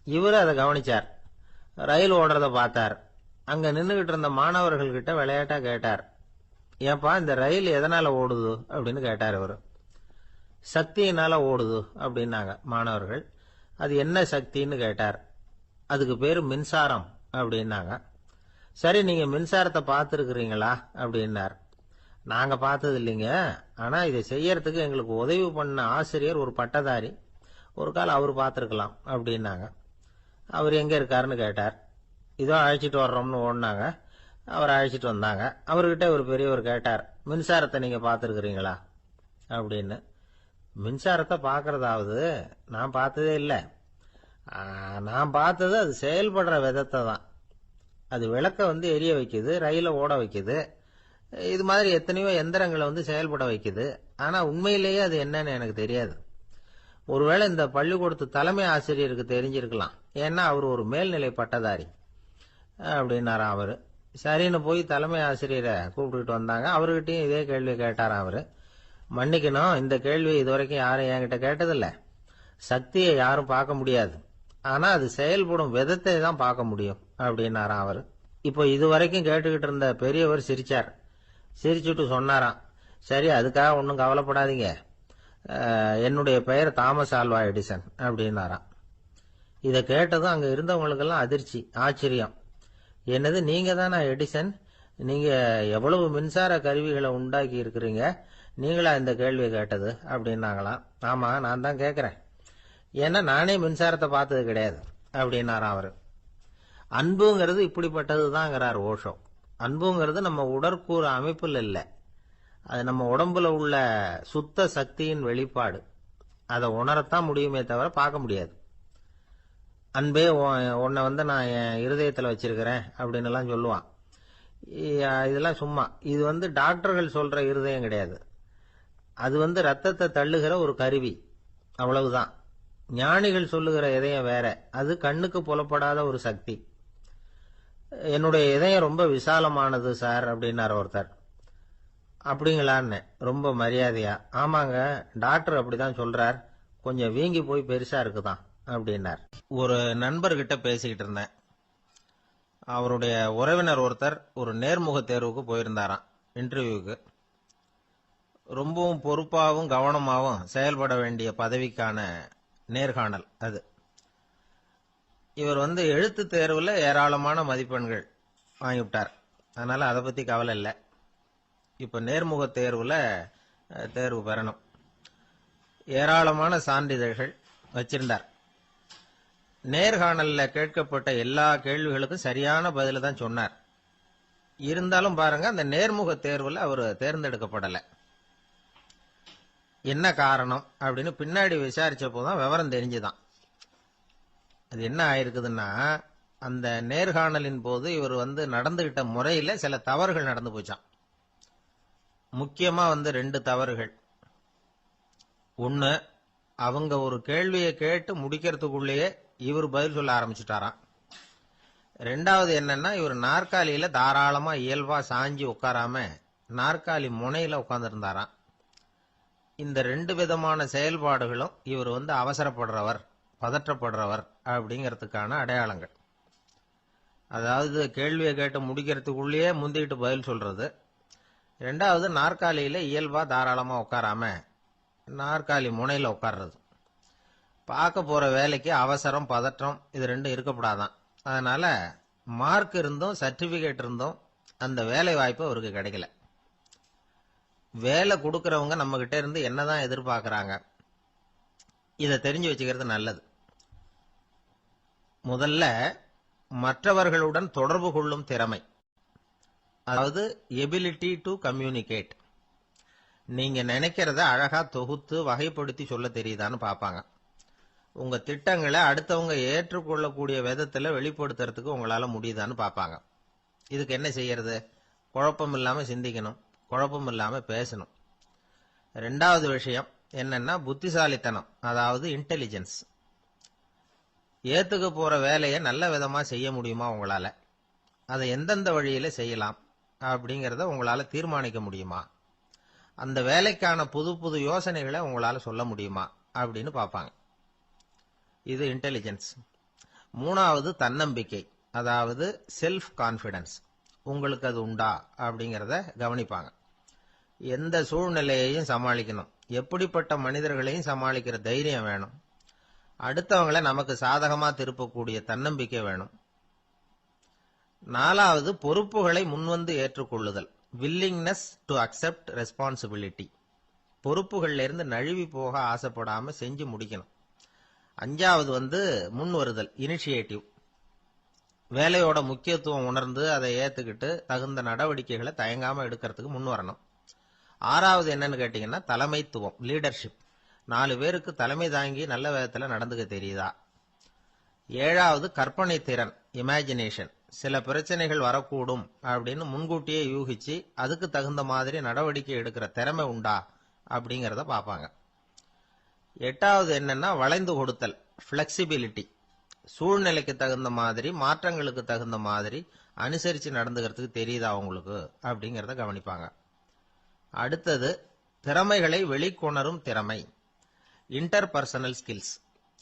இவரு அதை கவனிச்சார், ரயில் ஓடுறத பார்த்தார். அங்க நின்றுகிட்டு இருந்த மாணவர்கள் கிட்ட விளையாட்டா கேட்டார், ஏன்பா இந்த ரயில் எதனால ஓடுது அப்படின்னு கேட்டார். இவரு சக்தியினால ஓடுது அப்படின்னாங்க மாணவர்கள். அது என்ன சக்தின்னு கேட்டார். அதுக்கு பேரு மின்சாரம் அப்படின்னாங்க. சரி, நீங்க மின்சாரத்தை பார்த்துருக்கிறீங்களா அப்படின்னார். நாங்க பார்த்தது இல்லைங்க, ஆனா இதை செய்யறதுக்கு எங்களுக்கு உதவி பண்ண ஆசிரியர் ஒரு பட்டதாரி, ஒரு காலம் அவர் பார்த்துருக்கலாம் அப்படின்னாங்க. அவர் எங்க இருக்காருன்னு கேட்டார். இதோ அழைச்சிட்டு வர்றோம்னு ஓடினாங்க. அவர் அழைச்சிட்டு வந்தாங்க. அவர்கிட்ட ஒரு பெரியவர் கேட்டார், மின்சாரத்தை நீங்க பார்த்துருக்கிறீங்களா அப்படின்னு. மின்சாரத்தை பார்க்கறதாவது நான் பார்த்ததே இல்லை. நான் பார்த்தது அது செயல்படுற விதத்தை தான். அது விளக்க எரிய வைக்குது, ரயில ஓட வைக்குது, இது மாதிரி எத்தனையோ எந்திரங்களை செயல்பட வைக்குது. ஆனா உண்மையிலேயே அது என்னன்னு எனக்கு தெரியாது. ஒருவேளை இந்த பள்ளிக்கூடத்து தலைமை ஆசிரியருக்கு தெரிஞ்சிருக்கலாம், ஏன்னா அவர் ஒரு மேல்நிலை பட்டதாரி அப்படின்னாராம் அவரு. சரின்னு போய் தலைமை ஆசிரியரை கூப்பிட்டுக்கிட்டு வந்தாங்க. அவர்கிட்டயும் இதே கேள்வி கேட்டாராம் அவரு. மன்னிக்கணும், இந்த கேள்வி இதுவரைக்கும் யாரும் என்கிட்ட கேட்டதில்ல. சக்தியை யாரும் பார்க்க முடியாது, ஆனா அது செயல்படும் விதத்தை தான் பார்க்க முடியும் அப்படின்னாராம் அவரு. இப்போ இதுவரைக்கும் கேட்டுக்கிட்டு இருந்த பெரியவர் சிரிச்சார். சிரிச்சுட்டு சொன்னாராம், சரி அதுக்காக ஒன்றும் கவலைப்படாதீங்க, என்னுடைய பெயர் தாமஸ் ஆல்வா எடிசன் அப்படின்னாராம். இதை கேட்டதும் அங்க இருந்தவங்களுக்கெல்லாம் அதிர்ச்சி, ஆச்சரியம். என்னது, நீங்க தானா எடிசன்? நீங்க எவ்வளவு மின்சார கருவிகளை உண்டாக்கி இருக்கிறீங்க, நீங்களா இந்த கேள்வியை கேட்டது அப்படின்னாங்களாம். ஆமா, நான் தான் கேட்கிறேன், ஏன்னா நானே மின்சாரத்தை பார்த்தது கிடையாது அப்படின்னாராம் அவரு. அன்புங்கிறது இப்படிப்பட்டதுதாங்கிறார் ஓஷோ. அன்புங்கிறது நம்ம உடற்கூறு அமைப்பில் இல்லை, அது நம்ம உடம்புல உள்ள சுத்த சக்தியின் வெளிப்பாடு. அதை உணரத்தான் முடியுமே தவிர பார்க்க முடியாது. அன்பே உன்னை நான் என் இருதயத்தில் வச்சிருக்கிறேன் அப்படின்னு எல்லாம் சொல்லுவான். இதெல்லாம் சும்மா. இது டாக்டர்கள் சொல்ற இருதயம் கிடையாது. அது ரத்தத்தை தள்ளுகிற ஒரு கருவி, அவ்வளவுதான். ஞானிகள் சொல்லுகிற இதயம் வேற, அது கண்ணுக்கு புலப்படாத ஒரு சக்தி. என்னுடைய இதயம் ரொம்ப விசாலமானது சார் அப்படின்னார் ஒருத்தர். அப்படிங்களான்னு ரொம்ப மரியாதையா, ஆமாங்க டாக்டர் அப்படிதான் சொல்றார், கொஞ்சம் வீங்கி போய் பெருசா இருக்குதான் அப்படின்னார். ஒரு நண்பர்கிட்ட பேசிக்கிட்டு இருந்தேன். அவருடைய உறவினர் ஒருத்தர் ஒரு நேர்முக தேர்வுக்கு போயிருந்தாராம், இன்டர்வியூக்கு. ரொம்பவும் பொறுப்பாகவும் கவனமாகவும் செயல்பட வேண்டிய பதவிக்கான நேர்காணல் அது. இவர் எழுத்து தேர்வுல ஏராளமான மதிப்பெண்கள் வாங்கிவிட்டார், அதனால அதை பத்தி கவலை இல்லை. இப்ப நேர்முக தேர்வுல தேர்வு பெறணும். ஏராளமான சான்றிதழ்கள் வச்சிருந்தார். நேர்காணல்ல கேட்கப்பட்ட எல்லா கேள்விகளுக்கும் சரியான பதில தான் சொன்னார். இருந்தாலும் பாருங்க, அந்த நேர்முக தேர்வுல அவர் தேர்ந்தெடுக்கப்படல. என்ன காரணம் அப்படின்னு பின்னாடி விசாரிச்ச போதான் விவரம் தெரிஞ்சுதான். அது என்ன ஆயிருக்குதுன்னா, அந்த நேர்காணலின் போது இவர் நடந்துகிட்ட முறையில சில தவறுகள் நடந்து போச்சான். முக்கியமா 2 தவறுகள். ஒண்ணு, அவங்க ஒரு கேள்வியை கேட்டு முடிக்கிறதுக்குள்ளேயே இவர் பதில் சொல்ல ஆரம்பிச்சுட்டாராம். 2வது என்னன்னா, இவர் நாற்காலியில தாராளமா இயல்பா சாஞ்சி உட்காராம நாற்காலி முனையில உட்கார்ந்து இருந்தாராம். இந்த 2 விதமான செயல்பாடுகளும் இவர் அவசரப்படுறவர், பதற்றப்படுறவர் அப்படிங்கிறதுக்கான அடையாளங்கள். அதாவது கேள்வியை கேட்டு முடிக்கிறதுக்குள்ளேயே முந்திட்டு பதில் சொல்றது. 2வது, நாற்காலியில இயல்பா தாராளமா உட்காராம நாற்காலி முனையில உட்கார்றது. பார்க்க போற வேலைக்கு அவசரம், பதற்றம் இது 2 இருக்கப்படாதான். அதனால மார்க் இருந்தும் சர்டிபிகேட் இருந்தும் அந்த வேலை வாய்ப்பு அவருக்கு கிடைக்கல. வேலை கொடுக்கறவங்க நம்ம கிட்ட இருந்து என்னதான் எதிர்பார்க்கறாங்க, இதை தெரிஞ்சு வச்சுக்கிறது நல்லது. முதல்ல, மற்றவர்களுடன் தொடர்பு கொள்ளும் திறமை, அதாவது எபிலிட்டி டு கம்யூனிகேட். நீங்க நினைக்கிறத அழகா தொகுத்து வகைப்படுத்தி சொல்ல தெரியுதான்னு பார்ப்பாங்க. உங்க திட்டங்களை அடுத்தவங்க ஏற்றுக்கொள்ளக்கூடிய விதத்துல வெளிப்படுத்துறதுக்கு உங்களால முடியுதான்னு பார்ப்பாங்க. இதுக்கு என்ன செய்யறது? குழப்பம் இல்லாம சிந்திக்கணும், குழப்பம் இல்லாம பேசணும். ரெண்டாவது விஷயம் என்னன்னா புத்திசாலித்தனம், அதாவது இன்டெலிஜென்ஸ். ஏத்துக்க போற வேலையை நல்ல விதமா செய்ய முடியுமா உங்களால? அதை எந்தெந்த வழியில செய்யலாம் அப்படிங்கறத உங்களால தீர்மானிக்க முடியுமா? அந்த வேலைக்கான புது புது யோசனைகளை உங்களால சொல்ல முடியுமா அப்படின்னு பார்ப்பாங்க. இது இன்டெலிஜென்ஸ். மூணாவது தன்னம்பிக்கை, அதாவது செல்ஃப் கான்பிடன்ஸ். உங்களுக்கு அது உண்டா அப்படிங்கறத கவனிப்பாங்க. எந்த சூழ்நிலையையும் சமாளிக்கணும், எப்படிப்பட்ட மனிதர்களையும் சமாளிக்கிற தைரியம் வேணும், அடுத்தவங்களை நமக்கு சாதகமா திருப்பக்கூடிய தன்னம்பிக்கை வேணும். நாலாவது பொறுப்புகளை முன்வந்து ஏற்றுக்கொள்ளுதல், வில்லிங்னஸ் டு அக்செப்ட் ரெஸ்பான்சிபிலிட்டி. பொறுப்புகள்ல இருந்து நழுவி போக ஆசைப்படாம செஞ்சு முடிக்கணும். அஞ்சாவது முன் வருதல், இனிஷியேட்டிவ். வேலையோட முக்கியத்துவம் உணர்ந்து அதை ஏத்துக்கிட்டு தகுந்த நடவடிக்கைகளை தயங்காம எடுக்கிறதுக்கு முன் வரணும். ஆறாவது என்னன்னு கேட்டீங்கன்னா தலைமைத்துவம், லீடர்ஷிப். 4 பேருக்கு தலைமை தாங்கி நல்ல விதத்துல நடந்துக்க தெரியுதா? ஏழாவது கற்பனை திறன், இமேஜினேஷன். சில பிரச்சனைகள் வரக்கூடும் அப்படின்னு முன்கூட்டியே யூகிச்சு அதுக்கு தகுந்த மாதிரி நடவடிக்கை எடுக்கிற திறமை உண்டா அப்படிங்கறத பார்ப்பாங்க. எட்டாவது என்னன்னா வளைந்து கொடுத்தல், பிளெக்சிபிலிட்டி. சூழ்நிலைக்கு தகுந்த மாதிரி, மாற்றங்களுக்கு தகுந்த மாதிரி அனுசரிச்சு நடந்துக்கிறதுக்கு தெரியுதா உங்களுக்கு அப்படிங்கறத கவனிப்பாங்க. அடுத்தது திறமைகளை வெளிக்கொணரும் திறமை, இன்டர்பர்சனல் ஸ்கில்ஸ்.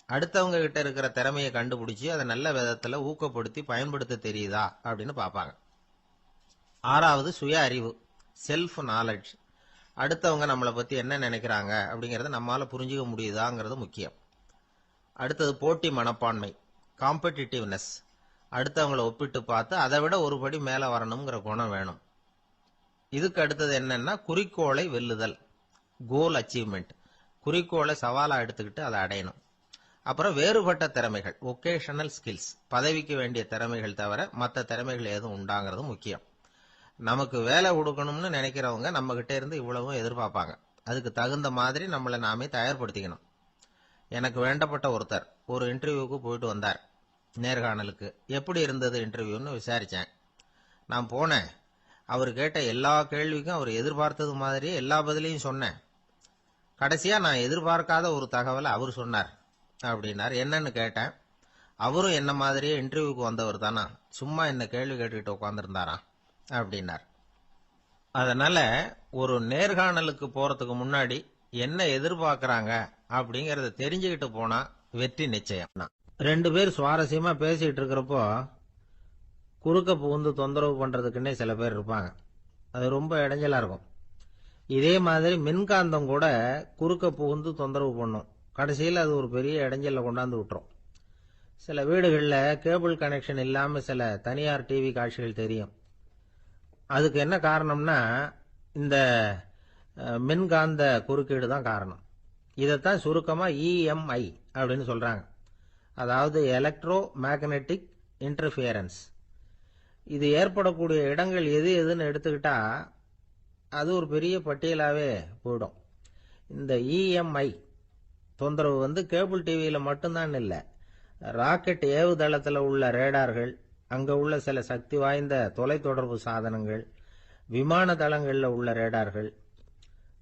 அடுத்தவங்க கிட்ட இருக்கிற திறமையை கண்டுபிடிச்சு அதை நல்ல விதத்துல ஊக்கப்படுத்தி பயன்படுத்த தெரியுதா அப்படின்னு பார்ப்பாங்க. ஆறாவது சுய அறிவு, செல்ஃப் நாலேஜ். அடுத்தவங்க நம்மளை பத்தி என்ன நினைக்கிறாங்க அப்படிங்கறத நம்மால புரிஞ்சுக்க முடியுதாங்கிறது முக்கியம். அடுத்தது போட்டி மனப்பான்மை, காம்படிட்டிவ்னஸ். அடுத்தவங்களை ஒப்பிட்டு பார்த்து அதை விட ஒரு படி மேல வரணுங்கிற குணம் வேணும். இதுக்கு அடுத்தது என்னன்னா குறிக்கோளை வெல்லுதல், கோல் அச்சீவ்மெண்ட். குறிக்கோளை சவாலா எடுத்துக்கிட்டு அதை அடையணும். அப்புறம் வேறுபட்ட திறமைகள், ஒகேஷனல் ஸ்கில்ஸ். பதவிக்கு வேண்டிய திறமைகள் தவிர மற்ற திறமைகள் எதுவும் உண்டாங்கிறது முக்கியம். நமக்கு வேலை கொடுக்கணும்னு நினைக்கிறவங்க நம்ம கிட்ட இருந்து இவ்வளவும் எதிர்பார்ப்பாங்க. அதுக்கு தகுந்த மாதிரி நம்மளை நாமே தயார்படுத்திக்கணும். எனக்கு வேண்டப்பட்ட ஒருத்தர் ஒரு இன்டர்வியூக்கு போயிட்டு வந்தார், நேர்காணலுக்கு. எப்படி இருந்தது இன்டர்வியூன்னு விசாரிச்சேன். நான் போனேன். அவர் கேட்ட எல்லா கேள்விக்கும் அவர் எதிர்பார்த்தது மாதிரியே எல்லா பதிலையும் சொன்னேன். கடைசியா நான் எதிர்பார்க்காத ஒரு தகவலை அவர் சொன்னார் அப்படின்னார். என்னன்னு கேட்டேன். அவரும் என்ன மாதிரியே இன்டர்வியூக்கு வந்தவர் தானா, சும்மா என்ன கேள்வி கேட்டுக்கிட்டு உட்காந்துருந்தாராம் அப்படின்னார். அதனால ஒரு நேர்காணலுக்கு போறதுக்கு முன்னாடி என்ன எதிர்பார்க்கறாங்க அப்படிங்கறத தெரிஞ்சுக்கிட்டு போனா வெற்றி நிச்சயம். 2 பேர் சுவாரஸ்யமா பேசிட்டு இருக்கிறப்போ குறுக்க புகுந்து தொந்தரவு பண்றதுக்குன்னே சில பேர் இருப்பாங்க. அது ரொம்ப இடைஞ்சலா இருக்கும். இதே மாதிரி மின்காந்தம் கூட குறுக்க புகுந்து தொந்தரவு பண்ணும். கடைசியில் அது ஒரு பெரிய இடைஞ்சல கொண்டாந்து விட்டுரும். சில வீடுகளில் கேபிள் கனெக்ஷன் இல்லாம சில தனியார் டிவி காட்சிகள் தெரியும். அதுக்கு என்ன காரணம்னா இந்த மின்காந்த குறுக்கீடு தான் காரணம். இதைத்தான் சுருக்கமா EMI அப்படின்னு சொல்றாங்க, அதாவது எலக்ட்ரோ மேக்னெட்டிக் இன்டர்ஃபியரன்ஸ். இது ஏற்படக்கூடிய இடங்கள் எது எதுன்னு எடுத்துக்கிட்டா அது ஒரு பெரிய பட்டியலாவே போயிடும். இந்த EMI தொந்தரவு கேபிள் டிவியில மட்டும்தான் இல்ல, ராக்கெட் ஏவுதளத்தில் உள்ள ரேடார்கள், அங்க உள்ள சில சக்தி வாய்ந்த தொலைத்தொடர்பு சாதனங்கள், விமான தளங்கள்ல உள்ள ரேடார்கள்,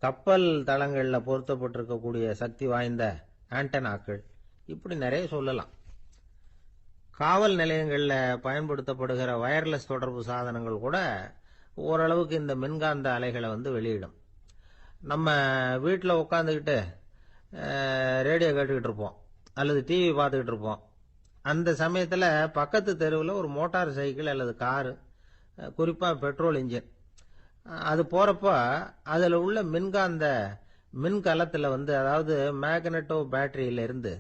கப்பல் தளங்கள்ல பொருத்தப்பட்டிருக்கக்கூடிய சக்தி வாய்ந்த ஆண்டனாக்கள், இப்படி நிறைய சொல்லலாம். காவல் நிலையங்கள்ல பயன்படுத்தப்படுகிற வயர்லெஸ் தொடர்பு சாதனங்கள் கூட ஓரளவுக்கு இந்த மின்காந்த அலைகளை வெளியிடும். நம்ம வீட்டில் உட்காந்துக்கிட்டு ரேடியோ கேட்டுக்கிட்டு இருப்போம் அல்லது டிவி பார்த்துக்கிட்டு இருப்போம். அந்த சமயத்தில் பக்கத்து தெருவில் ஒரு மோட்டார் சைக்கிள் அல்லது காரு, குறிப்பாக பெட்ரோல் இன்ஜின், அது போறப்ப அதில் உள்ள மின்காந்த மின்கலத்தில் அதாவது மேக்னெட்டோ பேட்டரியில இருந்து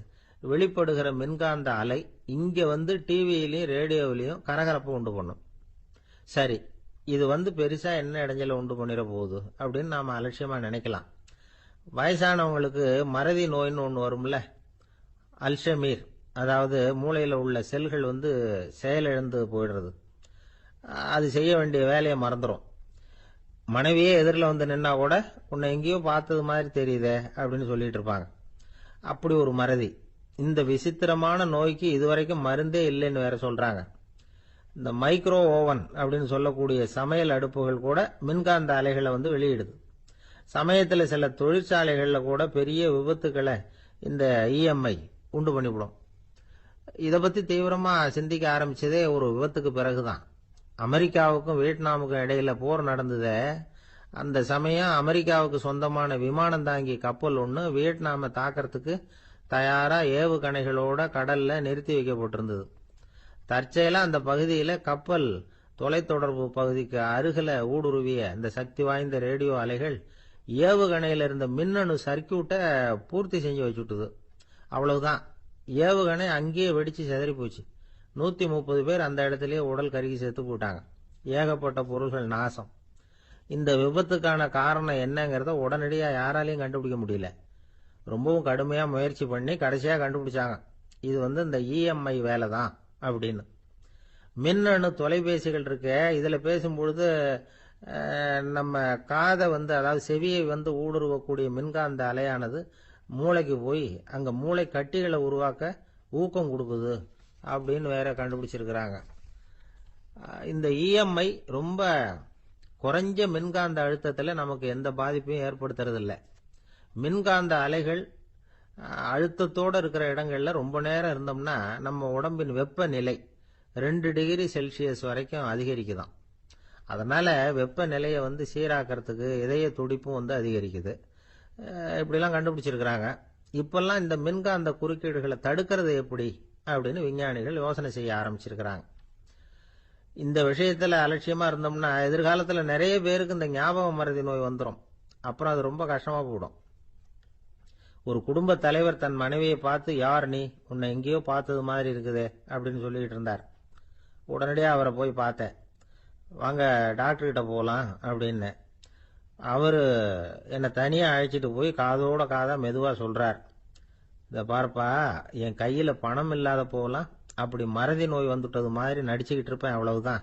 வெளிப்படுகிற மின்காந்த அலை இங்க டிவியிலையும் ரேடியோவிலையும் கரகரப்பை உண்டு பண்ணும். சரி, இது பெருசா என்ன இடைஞ்சல உண்டு பண்ணிட போகுது அப்படின்னு நாம அலட்சியமா நினைக்கலாம். வயசானவங்களுக்கு மறதி நோயின்னு ஒன்று வரும்ல, அல்ஷமீர், அதாவது மூளையில உள்ள செல்கள் செயலிழந்து போயிடுறது. அது செய்ய வேண்டிய வேலையை மறந்துடும். மனைவியே எதிரில் நின்னா கூட உன்னை எங்கேயோ பார்த்தது மாதிரி தெரியுதே அப்படின்னு சொல்லிட்டு இருப்பாங்க. அப்படி ஒரு மறதி. இந்த விசித்திரமான நோய்க்கு இதுவரைக்கும் மருந்தே இல்லைன்னு வேற சொல்றாங்க. இந்த மைக்ரோ ஓவன் அப்படின்னு சொல்லக்கூடிய சமையல் அடுப்புகள் கூட மின்காந்த அலைகளை வெளியிடுது. சமயத்துல சில தொழிற்சாலைகள்ல கூட பெரிய விபத்துக்களை இந்த இஎம்ஐ உண்டு பண்ணிவிடும். இதை பத்தி தீவிரமா சிந்திக்க ஆரம்பிச்சதே ஒரு விபத்துக்கு பிறகுதான். அமெரிக்காவுக்கும் வியட்நாமுக்கும் இடையில போர் நடந்ததே, அந்த சமயம் அமெரிக்காவுக்கு சொந்தமான விமானம் தாங்கி கப்பல் ஒன்று வியட்நாமை தாக்கிறதுக்கு தயாரா ஏவுகணைகளோட கடல்ல நிறுத்தி வைக்கப்பட்டிருந்தது. தற்செயலா அந்த பகுதியில கப்பல் தொலைத்தொடர்பு பகுதிக்கு அருகில ஊடுருவிய இந்த சக்தி வாய்ந்த ரேடியோ அலைகள் ஏவுகணையில இருந்த மின்னணு சர்க்கியூட்டை பூர்த்தி செஞ்சு வச்சுட்டுது. அவ்வளவுதான், ஏவுகணை அங்கேயே வெடிச்சு செதறி போச்சு. 130 பேர் அந்த இடத்துலயே உடல் கருகி செத்து போட்டாங்க. ஏகப்பட்ட பொருள்கள் நாசம். இந்த விபத்துக்கான காரணம் என்னங்கிறத உடனடியா யாராலையும் கண்டுபிடிக்க முடியல. ரொம்பவும் கடுமையா முயற்சி பண்ணி கடைசியா கண்டுபிடிச்சாங்க, இது இந்த இஎம்ஐ வேலை தான் அப்படின்னு. மின்னணு தொலைபேசிகள் இருக்க, இதுல பேசும்பொழுது நம்ம காதை அதாவது செவியை ஊடுருவக்கூடிய மின்காந்த அலையானது மூளைக்கு போய் அங்க மூளை கட்டிகளை உருவாக்க ஊக்கம் கொடுக்குது அப்படின்னு வேற கண்டுபிடிச்சிருக்கிறாங்க. இந்த இஎம்ஐ ரொம்ப குறைஞ்ச மின்காந்த அழுத்தத்துல நமக்கு எந்த பாதிப்பையும் ஏற்படுத்துறதில்ல. மின்காந்த அலைகள் அழுத்தத்தோட இருக்கிற இடங்கள்ல ரொம்ப நேரம் இருந்தோம்னா நம்ம உடம்பின் வெப்பநிலை 2 டிகிரி செல்சியஸ் வரைக்கும் அதிகரிக்குதாம். அதனால வெப்பநிலையை சீராக்கிறதுக்கு இதய துடிப்பும் அதிகரிக்குது. இப்படிலாம் கண்டுபிடிச்சிருக்கிறாங்க. இப்பெல்லாம் இந்த மின்காந்த குறுக்கீடுகளை தடுக்கிறது எப்படி அப்படின்னு விஞ்ஞானிகள் யோசனை செய்ய ஆரம்பிச்சிருக்கிறாங்க. இந்த விஷயத்துல அலட்சியமா இருந்தோம்னா எதிர்காலத்துல நிறைய பேருக்கு இந்த ஞாபக மறதி நோய் வந்துடும். அப்புறம் அது ரொம்ப கஷ்டமா போயிடும். ஒரு குடும்ப தலைவர் தன் மனைவியை பார்த்து, யார் நீ, உன்னை எங்கேயோ பார்த்தது மாதிரி இருக்குதே அப்படின்னு சொல்லிட்டு இருந்தார். உடனடியாக அவரை போய் பார்த்தேன். வாங்க டாக்டர்கிட்ட போகலாம் அப்படின்னு. அவரு என்னை தனியாக அழைச்சிட்டு போய் காதோட காதா மெதுவாக சொல்றார், இதை பார்ப்பா, என் கையில் பணம் இல்லாத போகலாம், அப்படி மறதி நோய் வந்துட்டது மாதிரி நடிச்சுக்கிட்டு இருப்பேன், அவ்வளவுதான்,